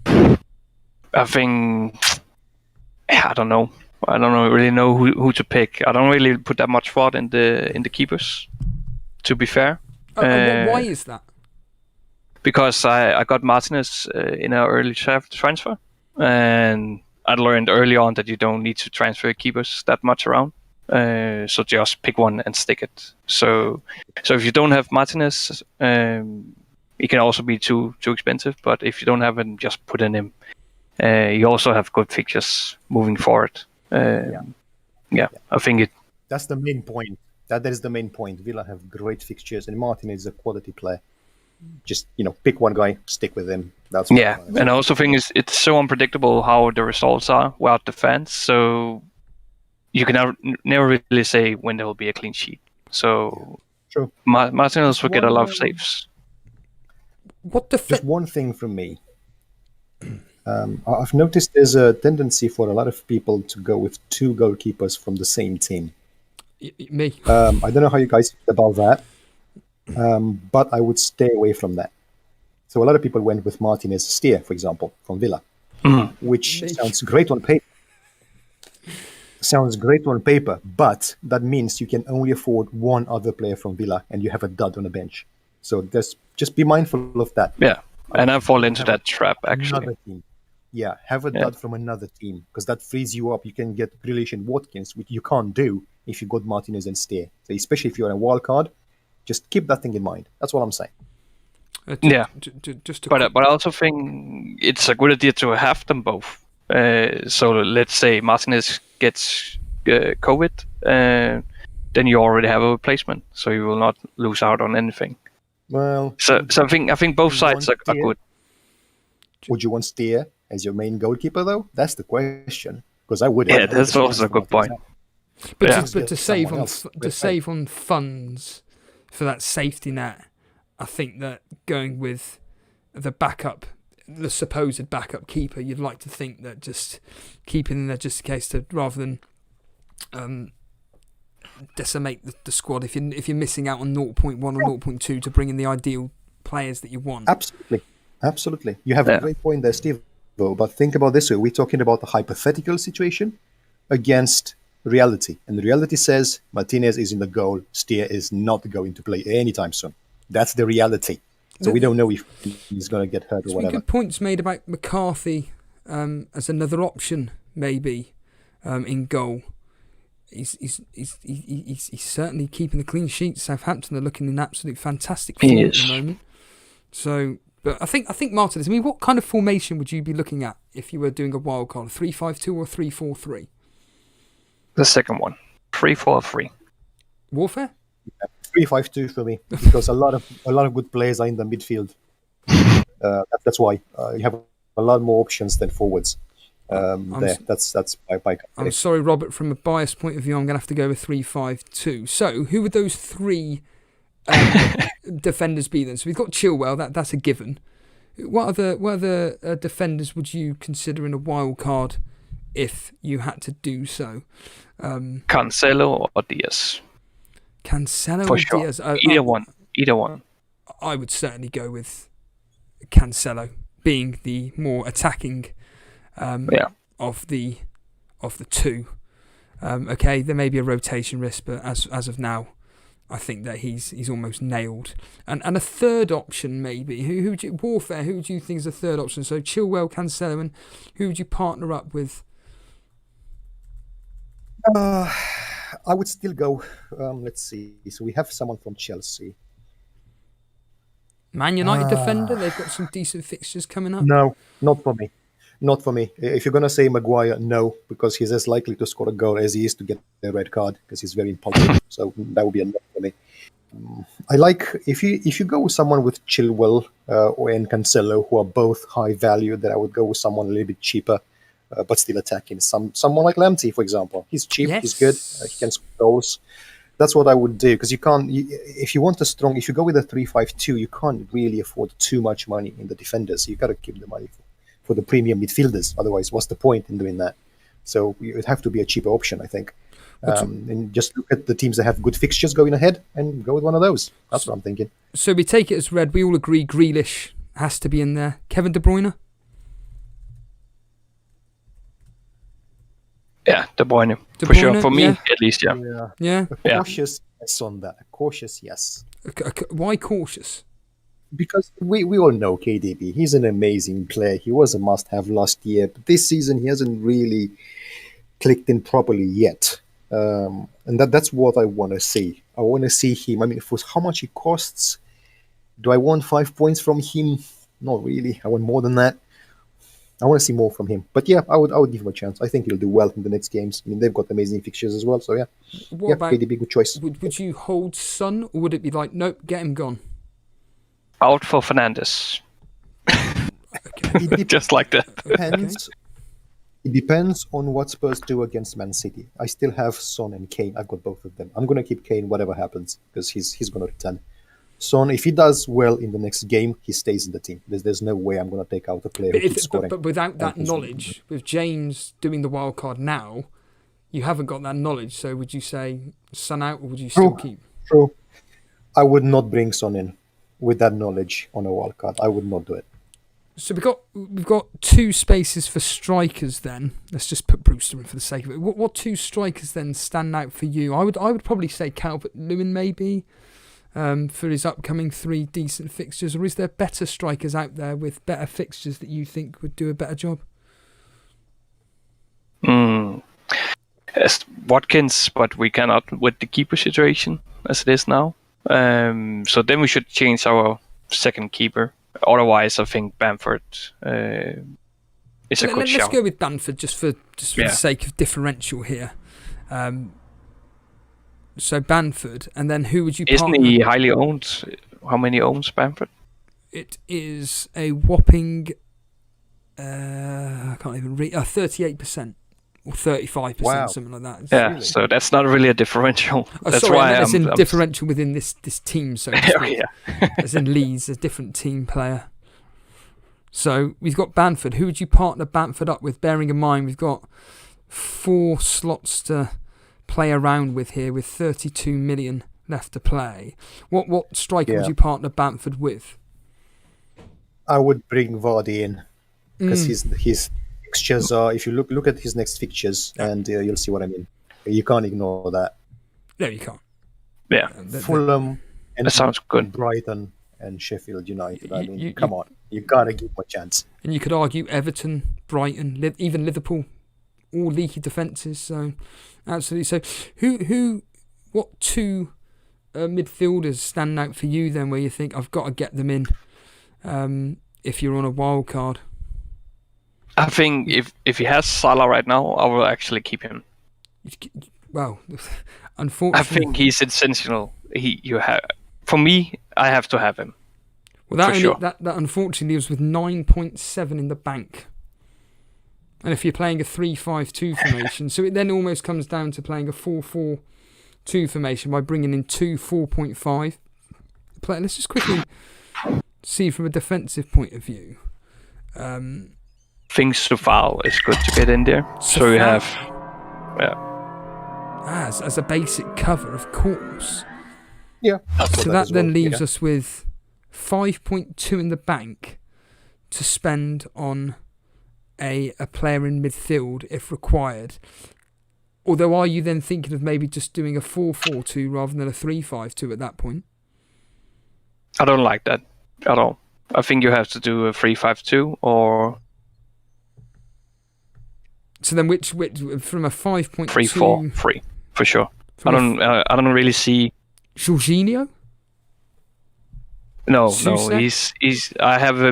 I think I don't know. I don't really know who to pick. I don't really put that much thought in the keepers, to be fair. Why is that? Because I got Martinez in our early transfer, and I learned early on that you don't need to transfer keepers that much around. So just pick one and stick it. So if you don't have Martinez, it can also be too expensive. But if you don't have him, just put in him. You also have good fixtures moving forward. Yeah, I think that's the main point. That is the main point. Villa have great fixtures, and Martin is a quality player. Just pick one guy, stick with him. That's and I also think it's so unpredictable how the results are without the fans. So you can never really say when there will be a clean sheet. So true. Martinez will get a lot of saves. What Just one thing from me. I've noticed there's a tendency for a lot of people to go with 2 goalkeepers from the same team. Me? I don't know how you guys feel about that, but I would stay away from that. So a lot of people went with Martinez Thier, for example, from Villa, which sounds great on paper. But that means you can only afford one other player from Villa, and you have a dud on the bench. So just be mindful of that. Yeah, and I fall into that trap actually. Another team. Yeah, have a dud from another team, because that frees you up. You can get Grealish and Watkins, which you can't do if you got Martinez and Steer. So especially if you're on a wild card, just keep that thing in mind. That's what I'm saying. Just But I also think it's a good idea to have them both. So let's say Martinez gets COVID, then you already have a replacement, so you will not lose out on anything. Well, So I think both sides are good. Would you want Steer as your main goalkeeper, though? That's the question. Because I would. Yeah, that's also a good point. But to save on funds for that safety net, I think that going with the backup, the supposed backup keeper, you'd like to think that just keeping in there just in case to, rather than decimate the squad if you're missing out on 0.1 or 0.2 to bring in the ideal players that you want. Absolutely. You have a great point there, Steve. But think about this way. We're talking about a hypothetical situation against reality. And the reality says Martinez is in the goal. Steer is not going to play anytime soon. That's the reality. So we don't know if he's going to get hurt or whatever. Good points made about McCarthy as another option, maybe, in goal. He's certainly keeping the clean sheet. Southampton are looking in absolute fantastic form at the moment. So, but I think Martinez. I mean, what kind of formation would you be looking at if you were doing a wild card? 3-5-2 or 3-4-3? The second one, 3-4-3. Warfare. 3-5-2 for me, because a lot of good players are in the midfield. That's why you have a lot more options than forwards. That's my I'm sorry, Robert. From a biased point of view, I'm going to have to go with 3-5-2. So, who would those 3 defenders be then? So we've got Chilwell. That's a given. What other defenders would you consider in a wild card if you had to do so? Cancelo or Diaz? Cancelo For or sure. Diaz? Either one. I would certainly go with Cancelo, being the more attacking of the 2. Okay, there may be a rotation risk, but as of now, I think that he's almost nailed. And a third option maybe. Who would you, Warfare? Who do you think is a third option? So Chilwell, Cancelo, and who would you partner up with? I would still go. Let's see. So we have someone from Chelsea. Man United defender. They've got some decent fixtures coming up. No, not for me. Not for me. If you're going to say Maguire, no, because he's as likely to score a goal as he is to get a red card, because he's very impulsive. So that would be a no for me. I like if you go with someone with Chilwell and Cancelo, who are both high value, then I would go with someone a little bit cheaper, but still attacking. Someone like Lamptey, for example. He's cheap. Yes. He's good. He can score goals. That's what I would do, because you can't. If you want a strong, if you go with a 3-5-2, you can't really afford too much money in the defenders. You got to keep the money for the premium midfielders. Otherwise, what's the point in doing that? So it would have to be a cheaper option, I think. And just look at the teams that have good fixtures going ahead and go with one of those. That's what I'm thinking. So we take it as read. We all agree Grealish has to be in there. Kevin De Bruyne? Yeah, De Bruyne. For sure. For me, at least, yeah. Cautious yes on that. Cautious, yes. Why cautious? Because we all know KDB. He's an amazing player. He was a must-have last year. But this season, he hasn't really clicked in properly yet. And that's what I want to see. I want to see him. I mean, for how much he costs, do I want 5 points from him? Not really. I want more than that. I want to see more from him. But yeah, I would give him a chance. I think he'll do well in the next games. I mean, they've got amazing fixtures as well. So yeah, about, KDB, good choice. Would you hold Son, or would it be like, nope, get him gone? Out for Fernandes. Okay. Just like that. It depends on what Spurs do against Man City. I still have Son and Kane. I've got both of them. I'm going to keep Kane whatever happens, because he's going to return. Son, if he does well in the next game, he stays in the team. There's no way I'm going to take out a player who keeps scoring. But without that knowledge, with James doing the wild card now, you haven't got that knowledge. So would you say Son out, or would you still keep? True. I would not bring Son in with that knowledge on a wild card. I would not do it. So we've got 2 spaces for strikers. Then let's just put Brewster in for the sake of it. What 2 strikers then stand out for you? I would probably say Calvert-Lewin maybe, for his upcoming 3 decent fixtures. Or is there better strikers out there with better fixtures that you think would do a better job? As Watkins, but we cannot with the keeper situation as it is now. So then we should change our second keeper. Otherwise, I think Bamford is a good shout. Let's go with Bamford just for the sake of differential here. So Bamford, and then who would you partner? Isn't he highly owned? How many owns Bamford? It is a whopping, I can't even read, 38%. Or 35%, something like that. Yeah, really? So that's not really a differential. That's sorry, why as in differential within this team, so to speak. Yeah. As in Leeds, a different team player. So we've got Bamford. Who would you partner Bamford up with? Bearing in mind we've got 4 slots to play around with here, with 32 million left to play. What striker would you partner Bamford with? I would bring Vardy in because his fixtures are. If you look at his next fixtures, and you'll see what I mean. You can't ignore that. No, you can't. Yeah, Fulham and that sounds good. Brighton and Sheffield United. Come on, you gotta give him a chance. And you could argue Everton, Brighton, even Liverpool, all leaky defences. So absolutely. So what 2 midfielders stand out for you then, where you think I've got to get them in if you're on a wild card? I think if he has Salah right now, I will actually keep him. Well, unfortunately, I think he's essential. For me, I have to have him. Well, that unfortunately leaves with 9.7 in the bank. And if you're playing a 3-5-2 formation, so it then almost comes down to playing a 4-4-2 formation by bringing in 2 4.5 players. Let's just quickly see from a defensive point of view. Things to foul is good to get in there. So you have, as a basic cover, of course. Yeah. So that then leaves us with 5.2 in the bank to spend on a player in midfield if required. Although, are you then thinking of maybe just doing a 4-4-2 rather than a 3-5-2 at that point? I don't like that at all. I think you have to do a 3-5-2 or. So then, which from a 5.2 3-4-3 for sure. I don't really see Jorginho. No, Sousek? he's. I have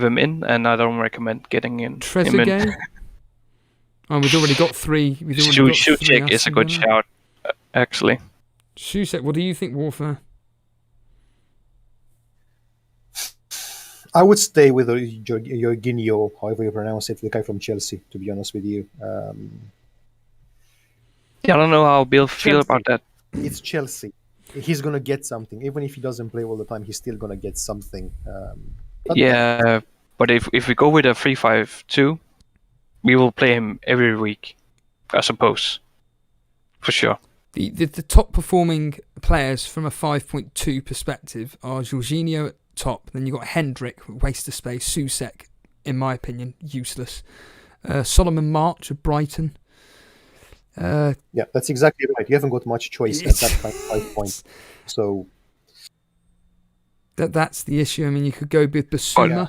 him in, and I don't recommend getting in. Trezeguet. Oh, we've already got 3. Sousek is a good shout, actually. Sousek, what do you think, Warfare? I would stay with Jorginho, however you pronounce it, the guy from Chelsea, to be honest with you. Yeah, I don't know how Bill feel about that. It's Chelsea. He's going to get something. Even if he doesn't play all the time, he's still going to get something. But if we go with a 3-5-2, we will play him every week, I suppose. For sure. The top performing players from a 5.2 perspective are Jorginho at top, then you've got Hendrick, waste of space, Sousek, in my opinion, useless. Solomon March of Brighton. Yeah, that's exactly right. You haven't got much choice at that 5 point. So that's the issue. I mean, you could go with Basuma.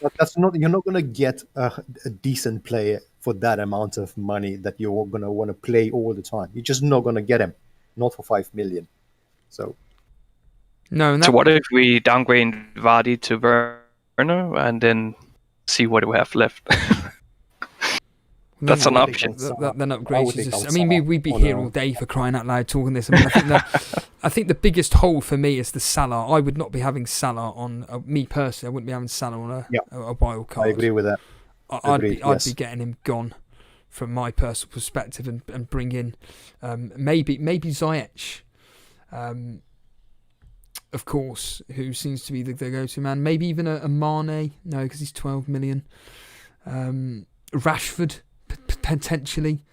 But you're not going to get a decent player for that amount of money that you're going to want to play all the time. You're just not going to get him, not for 5 million. So. No. So what if we downgrade Vardy to Werner and then see what we have left? That's an option. Then upgrades. I mean, we'd be here all day for crying out loud talking this. I mean, I think the biggest hole for me is the Salah. I would not be having Salah on me personally. I wouldn't be having Salah on a wild card. I agree with that. I'd be getting him gone from my personal perspective and bring in maybe Ziyech. of course, who seems to be the go-to man. Maybe even a Mane. No, because he's 12 million. Rashford, potentially.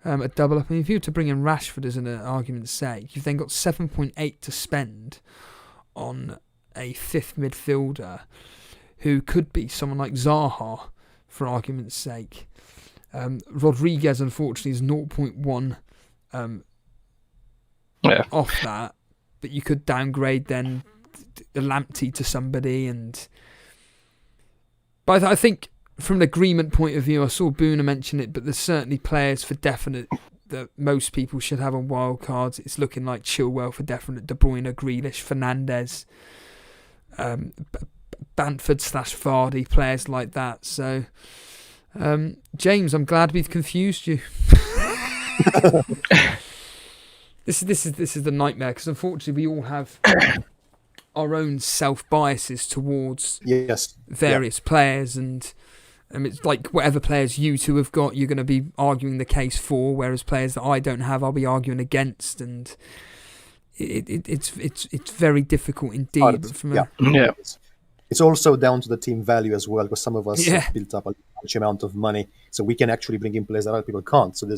A double up. I mean, if you were to bring in Rashford as an argument's sake, you've then got 7.8 to spend on a fifth midfielder who could be someone like Zaha, for argument's sake. Rodriguez, unfortunately, is 0.1 off that, but you could downgrade then Lamptey to somebody. But I think from an agreement point of view, I saw Boona mention it, but there's certainly players for definite that most people should have on wildcards. It's looking like Chilwell for definite, De Bruyne, Grealish, Fernandes, Bamford/Vardy, players like that. So, James, I'm glad we've confused you. This is the nightmare, because unfortunately we all have our own self biases towards various players, and it's like whatever players you two have got, you're going to be arguing the case for, whereas players that I don't have, I'll be arguing against, and it's very difficult indeed. It's also down to the team value as well, because some of us have built up a large amount of money, so we can actually bring in players that other people can't. So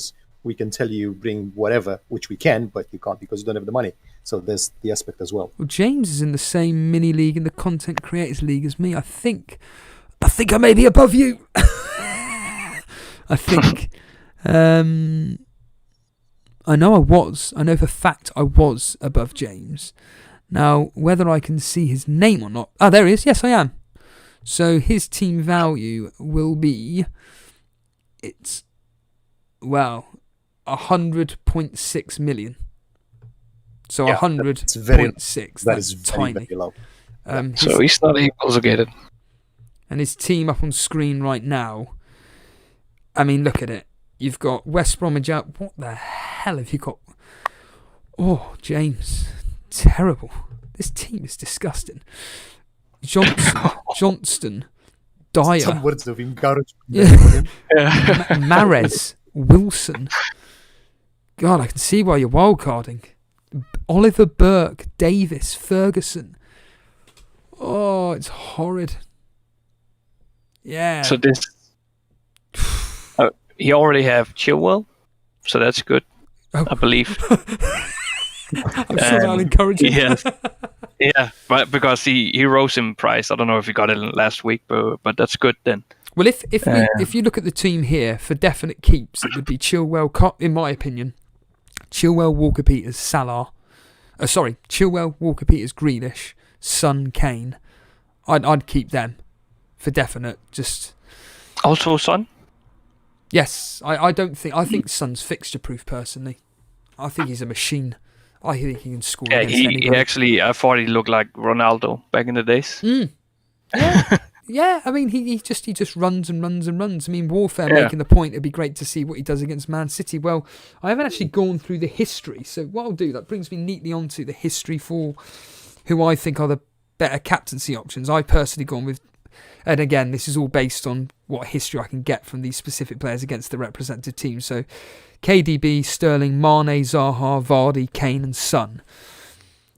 we can tell you bring whatever, which we can, but you can't because you don't have the money. So there's the aspect as well. Well, James is in the same mini league in the Content Creators League as me. I think I may be above you. I think. I know for a fact I was above James. Now, whether I can see his name or not... Ah, there he is. Yes, I am. So his team value will be... It's... Well, 100.6 million. So 100.6. That's tiny. Very low. So he's not obligated. And his team up on screen right now, I mean, look at it. You've got West Bromwich out. What the hell have you got? Oh, James. Terrible. This team is disgusting. Johnston, Dyer. Some words of encouragement. Mahrez, Wilson. God, I can see why you're wildcarding. Oliver Burke, Davis, Ferguson. Oh, it's horrid. Yeah. So this, you already have Chilwell, so that's good, I believe. I'm sure that'll encourage him. Yes. Yeah, but because he rose in price. I don't know if he got it last week, but that's good then. Well, if you look at the team here, for definite keeps, it would be Chilwell, in my opinion, Chilwell, Walker-Peters, Salah. Chilwell, Walker-Peters, Grealish, Son, Kane. I'd keep them for definite. Just also Son. Yes, I think Son's fixture proof personally. I think he's a machine. I think he can score. Yeah, he actually. I thought he looked like Ronaldo back in the days. Yeah. I mean, he just runs and runs and runs. I mean, Warfare making the point. It'd be great to see what he does against Man City. Well, I haven't actually gone through the history, so what I'll do, that brings me neatly onto the history for who I think are the better captaincy options. I've personally gone with, and again, this is all based on what history I can get from these specific players against the representative team. So, KDB, Sterling, Mane, Zaha, Vardy, Kane and Son.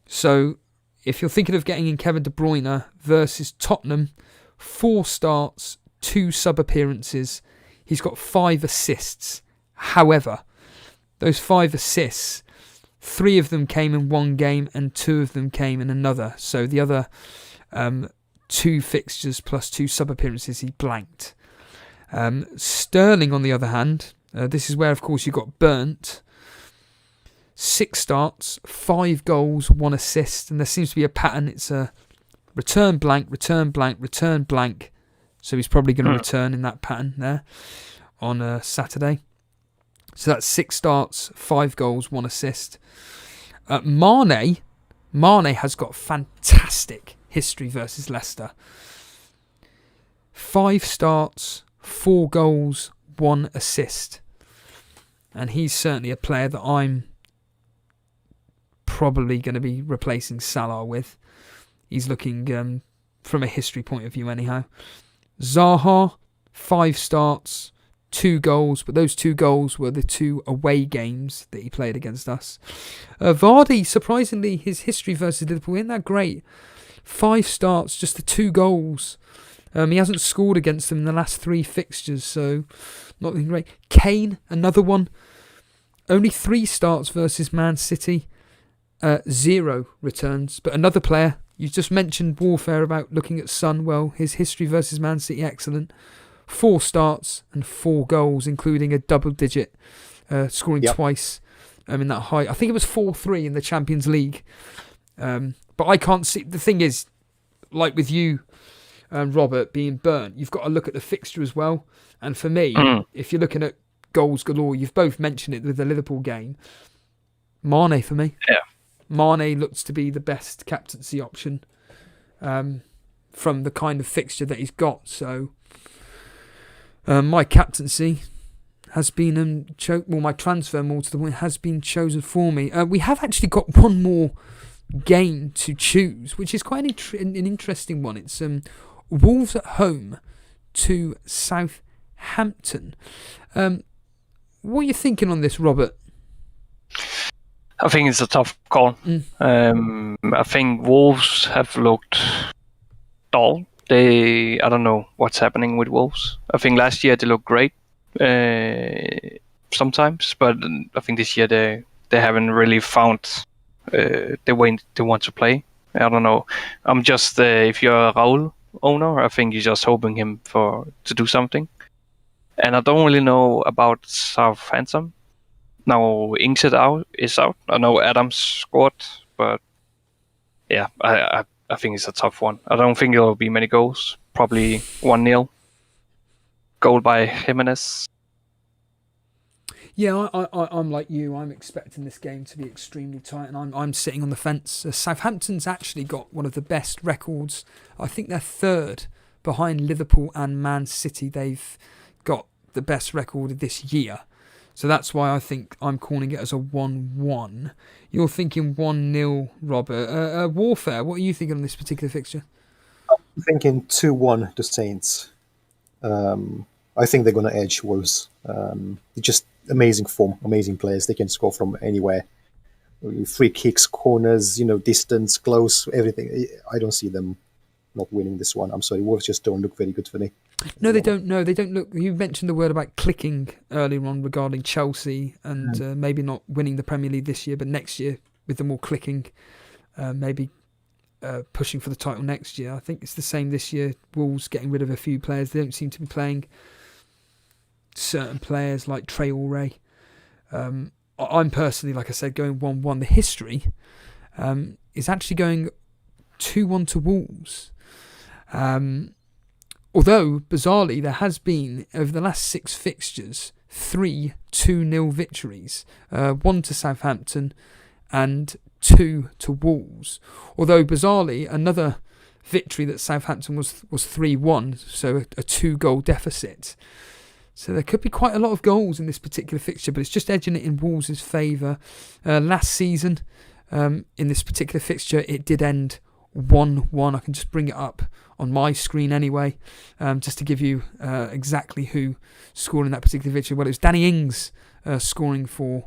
So, if you're thinking of getting in Kevin De Bruyne versus Tottenham, 4 starts, 2 sub-appearances, he's got 5 assists. However, those 5 assists, 3 of them came in one game and 2 of them came in another. So the other 2 fixtures plus 2 sub-appearances he blanked. Sterling, on the other hand, this is where, of course, you got burnt. 6 starts, 5 goals, 1 assist, and there seems to be a pattern. It's a return blank, return blank, return blank. So he's probably going to return in that pattern there on Saturday. So that's 6 starts, 5 goals, 1 assist. Mane has got fantastic history versus Leicester. 5 starts, 4 goals, 1 assist. And he's certainly a player that I'm probably going to be replacing Salah with. He's looking, from a history point of view anyhow. Zaha, 5 starts, 2 goals, but those 2 goals were the 2 away games that he played against us. Vardy, surprisingly, his history versus Liverpool isn't that great. 5 starts, just the 2 goals. He hasn't scored against them in the last 3 fixtures, so not been great. Kane, another one. Only 3 starts versus Man City. 0 returns. But another player, you just mentioned Warfare about looking at Son. Well, his history versus Man City, excellent. 4 starts and 4 goals, including a double-digit, scoring twice in that high. I think it was 4-3 in the Champions League. But I can't see. The thing is, like with you, Robert, being burnt, you've got to look at the fixture as well. And for me, if you're looking at goals galore, you've both mentioned it with the Liverpool game. Mane for me. Yeah. Mane looks to be the best captaincy option from the kind of fixture that he's got. So my captaincy has been my transfer more to the point has been chosen for me. We have actually got one more game to choose, which is quite an interesting one. It's Wolves at home to Southampton. What are you thinking on this, Robert? I think it's a tough call. I think Wolves have looked dull. I don't know what's happening with Wolves. I think last year they looked great sometimes, but I think this year they haven't really found the way they want to play. I don't know. I'm just if you're a Raul owner, I think you're just hoping him to do something. And I don't really know about Southampton. Now Ings is out. I know Adams scored, but yeah, I think it's a tough one. I don't think there will be many goals. Probably 1-0. Goal by Jimenez. Yeah, I'm like you. I'm expecting this game to be extremely tight, and I'm sitting on the fence. Southampton's actually got one of the best records. I think they're 3rd behind Liverpool and Man City. They've got the best record this year. So that's why I think I'm calling it as a 1-1. You're thinking 1-0, Robert. Warfare, what are you thinking on this particular fixture? I'm thinking 2-1 to Saints. I think they're going to edge Wolves. Just amazing form, amazing players. They can score from anywhere. Free kicks, corners, distance, close, everything. I don't see them not winning this one. I'm sorry, Wolves just don't look very good for me. No, they don't. No, they don't look. You mentioned the word about clicking earlier on regarding Chelsea and maybe not winning the Premier League this year, but next year with the more clicking, maybe pushing for the title next year. I think it's the same this year. Wolves getting rid of a few players. They don't seem to be playing certain players like Traore. I'm personally, like I said, going 1-1. The history is actually going 2-1 to Wolves. Although, bizarrely, there has been, over the last 6 fixtures, 3 2-0 victories. 1 to Southampton and 2 to Wolves. Although, bizarrely, another victory that Southampton was 3-1, so a 2-goal deficit. So there could be quite a lot of goals in this particular fixture, but it's just edging it in Wolves' favour. Last season, in this particular fixture, it did end 1-1. I can just bring it up on my screen anyway, just to give you exactly who scored in that particular victory. Well, it was Danny Ings scoring for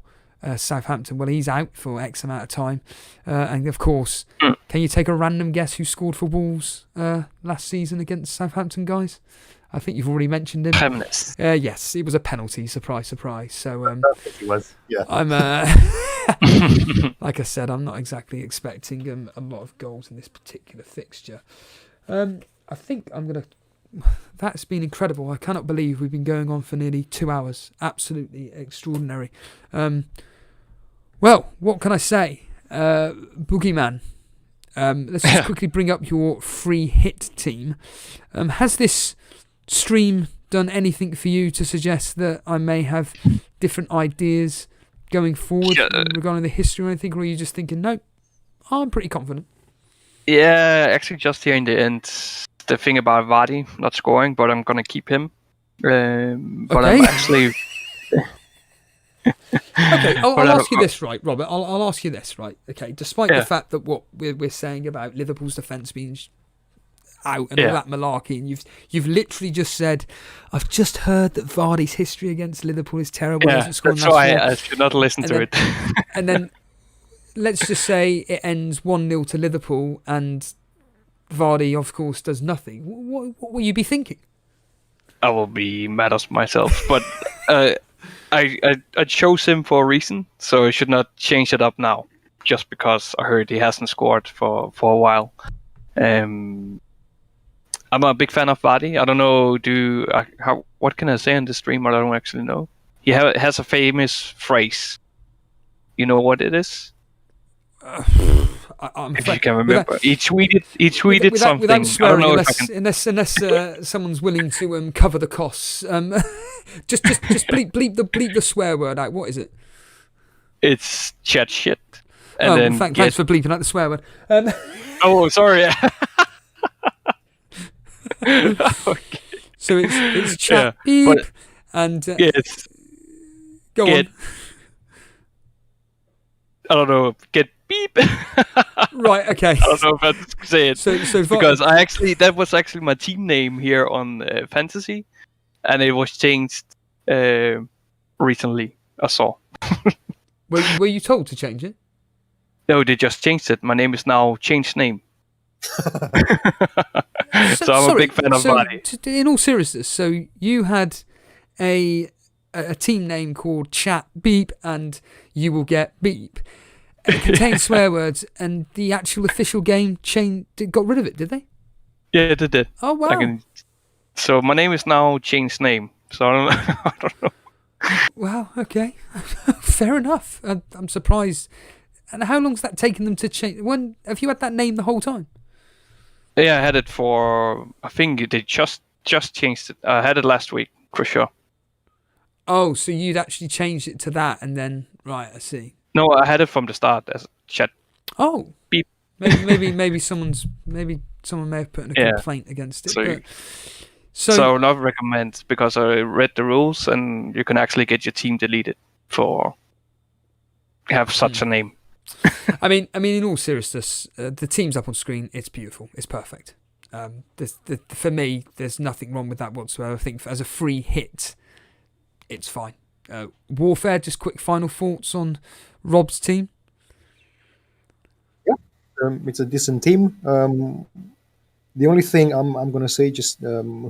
Southampton. Well, he's out for X amount of time. And of course, can you take a random guess who scored for Wolves last season against Southampton, guys? I think you've already mentioned him. Yes, it was a penalty. Surprise, surprise. So It was, yeah. I'm like I said, I'm not exactly expecting a lot of goals in this particular fixture. I think I'm gonna. That's been incredible. I cannot believe we've been going on for nearly 2 hours. Absolutely extraordinary. Well, what can I say? Boogeyman. Let's just quickly bring up your free hit team. Has this stream done anything for you to suggest that I may have different ideas going forward regarding the history or anything, or are you just thinking, nope, I'm pretty confident? Yeah, actually just here in the end, the thing about Vardy not scoring, but I'm going to keep him. But I'm actually... Okay, I'll ask you this, right, Robert? I'll ask you this, right? Okay, despite the fact that what we're saying about Liverpool's defence being out and all that malarkey, and you've literally just said, "I've just heard that Vardy's history against Liverpool is terrible." Yeah, that's why I should not listen to it. And then let's just say it ends 1-0 to Liverpool, and Vardy, of course, does nothing. What will you be thinking? I will be mad at myself, but I chose him for a reason, so I should not change it up now, just because I heard he hasn't scored for a while. I'm a big fan of Vardy. I don't know, what can I say on the stream? I don't actually know. He has a famous phrase. You know what it is? If you can remember, he tweeted something. Without swearing, I don't know unless someone's willing to cover the costs. Just bleep the swear word out. What is it? It's chat shit. And thanks for bleeping out the swear word. Oh, sorry. Okay. So it's chat beep and yes. Go on. I don't know. Get beep. Right. Okay. I don't know if I can say it. So because that was actually my team name here on Fantasy, and it was changed recently. I saw. Were you told to change it? No, they just changed it. My name is now changed name. So I'm a big fan of Vardy. In all seriousness, so you had a team name called Chat Beep, and you will get beep. It contains swear words, and the actual official game got rid of it, did they? Yeah, they did. Oh wow! So my name is now changed name. So I don't know. Wow. Okay. Fair enough. I'm surprised. And how long's that taken them to change? Have you had that name the whole time? Yeah, I had it for. I think they just changed it. I had it last week for sure. Oh, so you'd actually changed it to that, and then right? I see. No, I had it from the start as chat. Oh, beep. Maybe someone may have put in a complaint against it. So I would not recommend, because I read the rules, and you can actually get your team deleted for have such a name. I mean, in all seriousness, the team's up on screen. It's beautiful. It's perfect. For me, there's nothing wrong with that whatsoever. I think as a free hit, it's fine. Warfare, just quick final thoughts on Rob's team. Yeah, it's a decent team. The only thing I'm going to say, just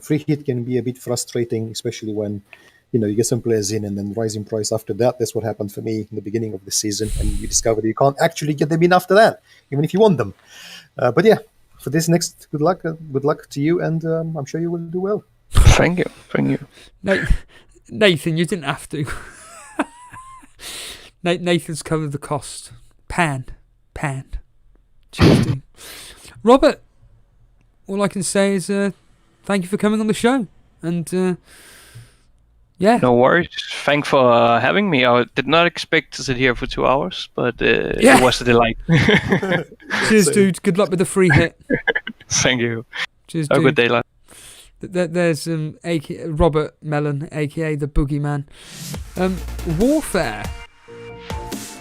free hit can be a bit frustrating, especially when you get some players in and then rising price after that. That's what happened for me in the beginning of the season, and you discover that you can't actually get them in after that, even if you want them. But yeah, for this next, good luck to you, and I'm sure you will do well. Thank you. Nathan, you didn't have to. Nathan's covered the cost. Pan. Cheers, dude. Robert, all I can say is thank you for coming on the show, and yeah. No worries. Thanks for having me. I did not expect to sit here for 2 hours, but it was a delight. Cheers, dude. Good luck with the free hit. Thank you. Cheers, Have dude. a good day, lad. There's Robert Mellon, aka the Boogeyman. Warfare.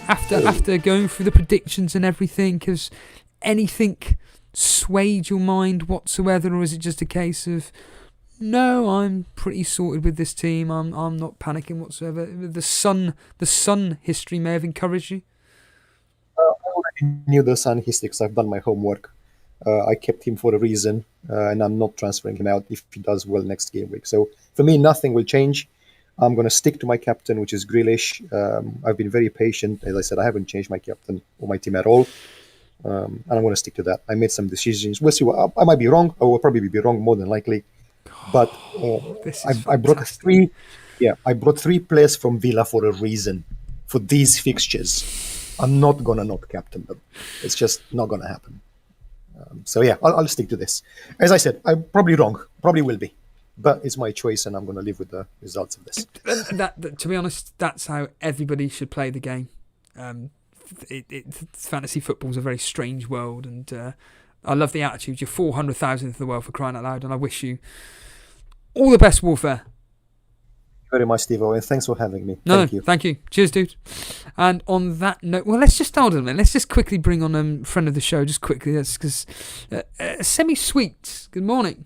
After going through the predictions and everything, has anything swayed your mind whatsoever, or is it just a case of, no, I'm pretty sorted with this team. I'm not panicking whatsoever. The Sun history may have encouraged you. I already knew the Sun history because I've done my homework. I kept him for a reason, and I'm not transferring him out if he does well next game week. So for me, nothing will change. I'm going to stick to my captain, which is Grealish. I've been very patient. As I said, I haven't changed my captain or my team at all. And I'm going to stick to that. I made some decisions. We'll see. I might be wrong. I will probably be wrong more than likely. But I brought three. Yeah, I brought 3 players from Villa for a reason. For these fixtures, I'm not gonna not captain them. It's just not gonna happen. So yeah, I'll stick to this. As I said, I'm probably wrong. Probably will be, but it's my choice, and I'm gonna live with the results of this. That to be honest, that's how everybody should play the game. Fantasy football's a very strange world, and I love the attitude. You're 400,000th in the world, for crying out loud, and I wish you all the best, Warfare. very much, Steve Owen. Thanks for having me. No, Thank you. Cheers, dude. And on that note, well, let's just hold on a minute. Let's just quickly bring on friend of the show, just quickly. That's because Semi-Sweet. Good morning.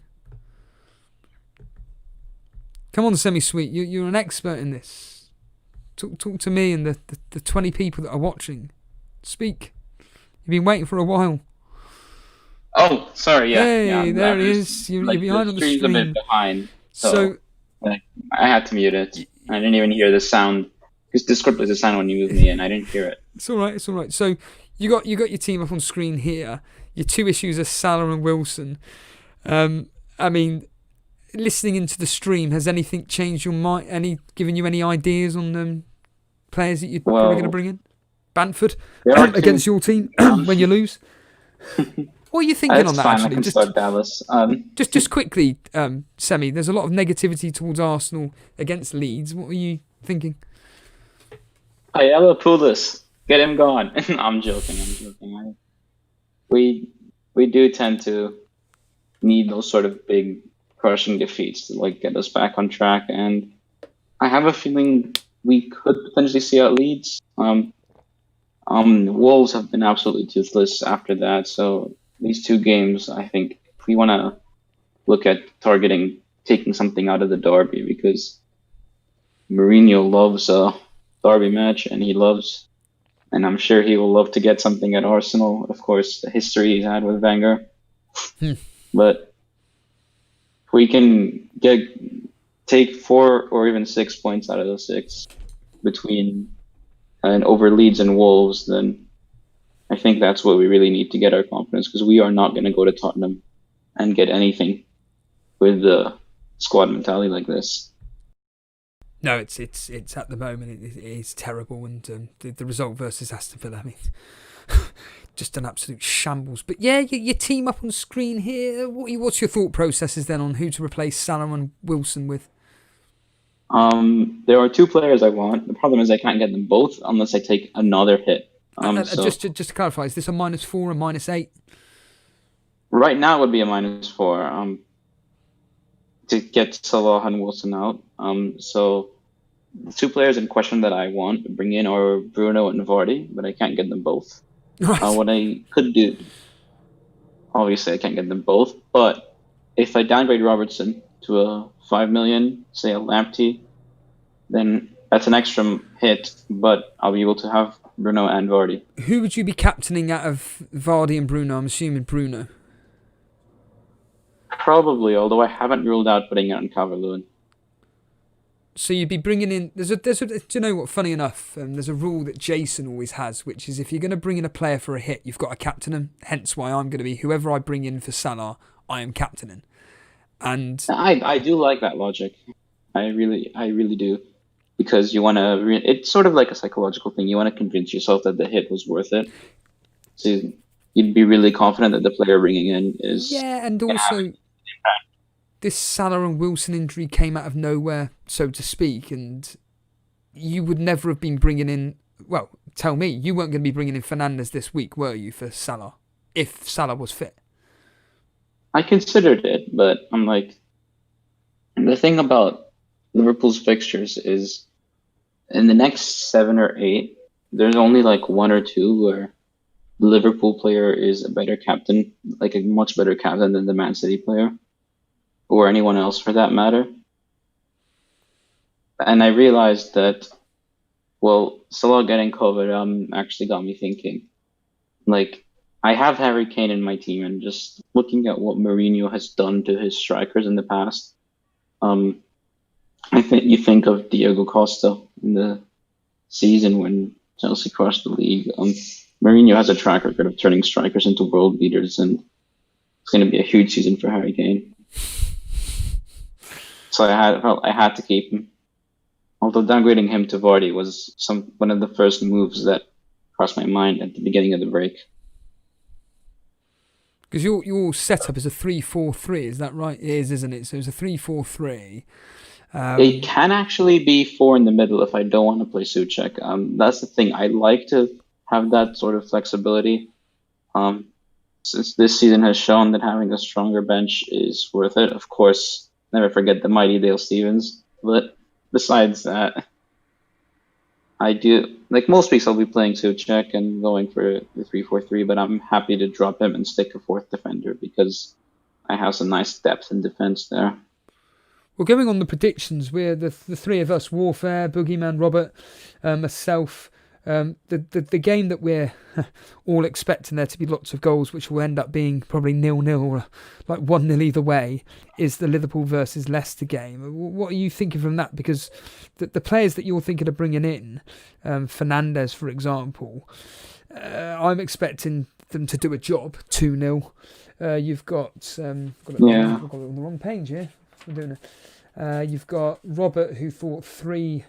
Come on, Semi-Sweet. You're an expert in this. Talk to me and the 20 people that are watching. Speak. You've been waiting for a while. Oh, sorry. Yeah. Hey, there it is. You're behind on the stream's stream. a bit behind. So I had to mute it. I didn't even hear the sound because Discord plays the sound when you move me in. I didn't hear it. It's all right. So you got your team up on screen here. Your two issues are Salah and Wilson. I mean, listening into the stream, has anything changed your mind? Given you any ideas on players that you're probably going to bring in? Bamford against your team when you lose. What are you thinking on that? Fine. Actually, I can start Dallas. just quickly, Semi. There's a lot of negativity towards Arsenal against Leeds. What were you thinking? Ayala Pulis, get him gone. I'm joking. We do tend to need those sort of big crushing defeats to like get us back on track, and I have a feeling we could potentially see out Leeds. Wolves have been absolutely toothless after that, so these two games, I think, if we want to look at taking something out of the derby, because Mourinho loves a derby match, and I'm sure he will love to get something at Arsenal. Of course, the history he's had with Wenger. But if we can take 4 or even 6 points out of those 6 between and over Leeds and Wolves, then I think that's what we really need to get our confidence, because we are not going to go to Tottenham and get anything with the squad mentality like this. No, it's at the moment it is terrible, and the result versus Aston Villa, I mean, just an absolute shambles. But yeah, your team up on screen here. What's your thought processes then on who to replace Salah and Wilson with? There are 2 players I want. The problem is I can't get them both unless I take another hit. Just to clarify, is this a -4 or -8? Right now it would be a -4 to get Salah and Wilson out. So the 2 players in question that I want to bring in are Bruno and Vardy, but I can't get them both. Right. What I could do, obviously I can't get them both, but if I downgrade Robertson to a 5 million, say a Lamptey, then that's an extra hit, but I'll be able to have Bruno and Vardy. Who would you be captaining out of Vardy and Bruno? I'm assuming Bruno. Probably, although I haven't ruled out putting it on Calvert-Lewin. So you'd be bringing in... Do you know what? Funny enough, there's a rule that Jason always has, which is if you're going to bring in a player for a hit, you've got to captain him. Hence why I'm going to be whoever I bring in for Salah, I am captaining. And I do like that logic. I really do. Because you want to... It's sort of like a psychological thing. You want to convince yourself that the hit was worth it. So you'd be really confident that the player bringing in is... Yeah, and also... This Salah and Wilson injury came out of nowhere, so to speak, and you would never have been bringing in... Well, tell me, you weren't going to be bringing in Fernandes this week, were you, for Salah? If Salah was fit. I considered it, but I'm like... The thing about Liverpool's fixtures is in the next 7 or 8, there's only like 1 or 2 where the Liverpool player is a better captain, like a much better captain than the Man City player, or anyone else for that matter. And I realized that, well, Salah getting COVID actually got me thinking. Like, I have Harry Kane in my team, and just looking at what Mourinho has done to his strikers in the past, I think you think of Diego Costa in the season when Chelsea crushed the league. Mourinho has a track record of turning strikers into world beaters, and it's going to be a huge season for Harry Kane. So I had to keep him. Although downgrading him to Vardy was one of the first moves that crossed my mind at the beginning of the break. Because your setup is a 3-4-3, is that right? It is, isn't it? So it's a 3-4-3. It can actually be 4 in the middle if I don't want to play Soucek. That's the thing. I like to have that sort of flexibility. Since this season has shown that having a stronger bench is worth it. Of course, never forget the mighty Dale Stevens. But besides that, I do like most weeks I'll be playing Suchek and going for the 3-4-3, but I'm happy to drop him and stick a fourth defender because I have some nice depth in defense there. Well, going on the predictions, we're the three of us: Warfare, Boogeyman, Robert, myself. The game that we're all expecting there to be lots of goals, which will end up being probably 0-0 or like 1-0 either way, is the Liverpool versus Leicester game. What are you thinking from that? Because the players that you're thinking of bringing in, Fernandes, for example, I'm expecting them to do a job. 2-0. You've got I've got it on the wrong page here. I'm doing it. You've got Robert, who thought 3-0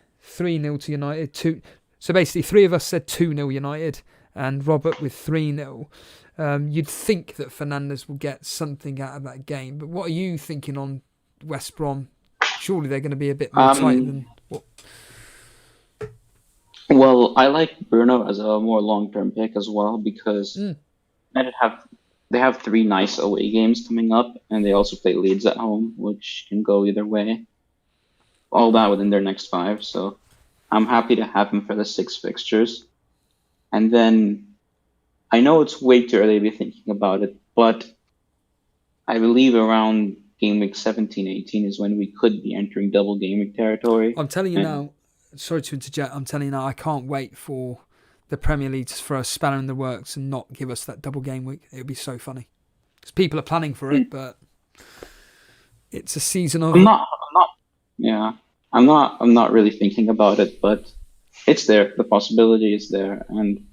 to United. So basically, three of us said 2-0 United, and Robert with 3-0. You'd think that Fernandes will get something out of that game, but what are you thinking on West Brom? Surely they're going to be a bit more tight than what? Well, I like Bruno as a more long-term pick as well because they have 3 nice away games coming up, and they also play Leeds at home, which can go either way. All that within their next 5, so I'm happy to have him for the 6 fixtures. And then I know it's way too early to be thinking about it, but I believe around game week 17, 18 is when we could be entering double game week territory. I'm telling you now, sorry to interject, I'm telling you now, I can't wait for the Premier League to throw a spanner in the works and not give us that double game week. It would be so funny. Because people are planning for it, but it's a season of... I'm not really thinking about it, but it's there. The possibility is there. And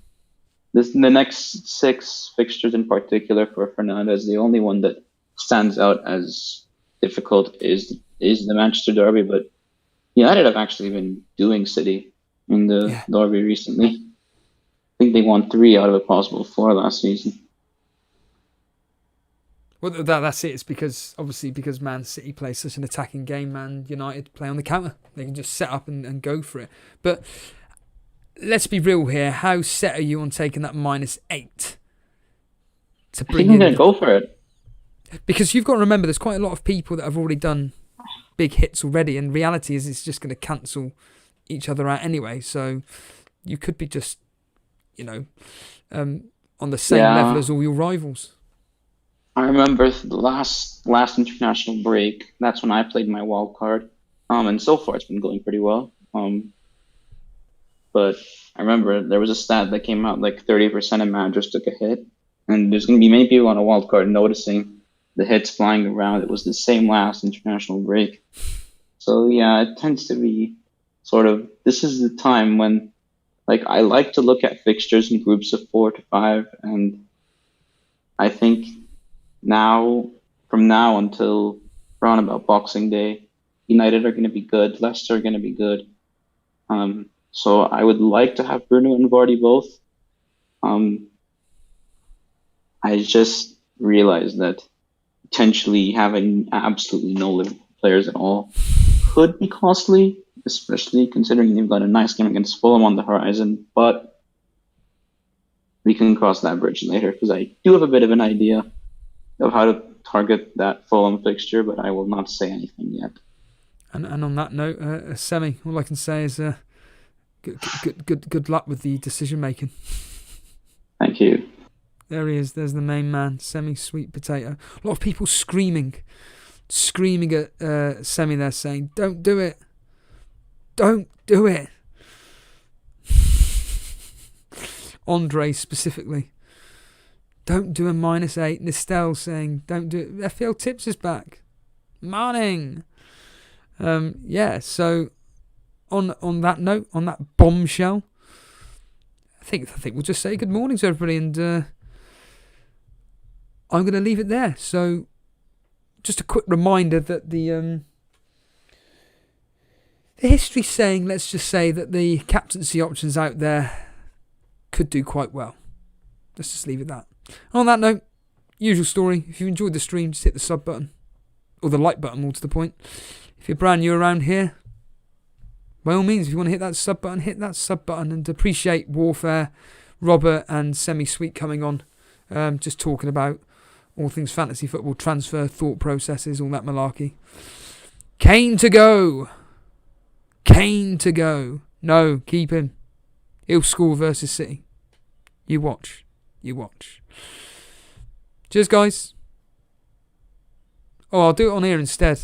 the next 6 fixtures in particular for Fernandes, the only one that stands out as difficult is the Manchester Derby, but United have actually been doing City in the Derby recently. I think they won 3 out of a possible 4 last season. Well, that's it. It's because Man City play such an attacking game, Man United play on the counter. They can just set up and go for it. But let's be real here. How set are you on taking that -8? To bring I think I'm going to go for it. Because you've got to remember, there's quite a lot of people that have already done big hits already, and reality is it's just going to cancel each other out anyway. So you could be just, on the same level as all your rivals. I remember the last international break. That's when I played my wild card, and so far it's been going pretty well. But I remember there was a stat that came out like 30% of managers took a hit, and there's going to be many people on a wild card noticing the hits flying around. It was the same last international break. So yeah, it tends to be sort of, this is the time when, like, I like to look at fixtures in groups of 4 to 5, and I think from now until around about Boxing Day, United are going to be good, Leicester are going to be good. So I would like to have Bruno and Geordie both. I just realized that potentially having absolutely no Liverpool players at all could be costly, especially considering they've got a nice game against Fulham on the horizon. But we can cross that bridge later, because I do have a bit of an idea of how to target that Fulham fixture, but I will not say anything yet. And on that note, Semi, all I can say is good luck with the decision making. Thank you. There he is. There's the main man, Semi Sweet Potato. A lot of people screaming at Semi there, saying, "Don't do it! Don't do it!" Andre specifically. Don't do a -8. Nistel saying, don't do it. FPL Tips is back. Morning. So on that note, on that bombshell, I think we'll just say good morning to everybody, and I'm going to leave it there. So just a quick reminder that the history's saying, let's just say that the captaincy options out there could do quite well. Let's just leave it at that. On that note, usual story. If you enjoyed the stream, just hit the sub button. Or the like button, more to the point. If you're brand new around here, by all means, if you want to hit that sub button, hit that sub button. And appreciate Warfare, Robert and Semi-Sweet coming on. Just talking about all things fantasy football, transfer, thought processes, all that malarkey. Kane to go. Kane to go. No, keep him. He'll score versus City. You watch. Cheers, guys. Oh, I'll do it on here instead.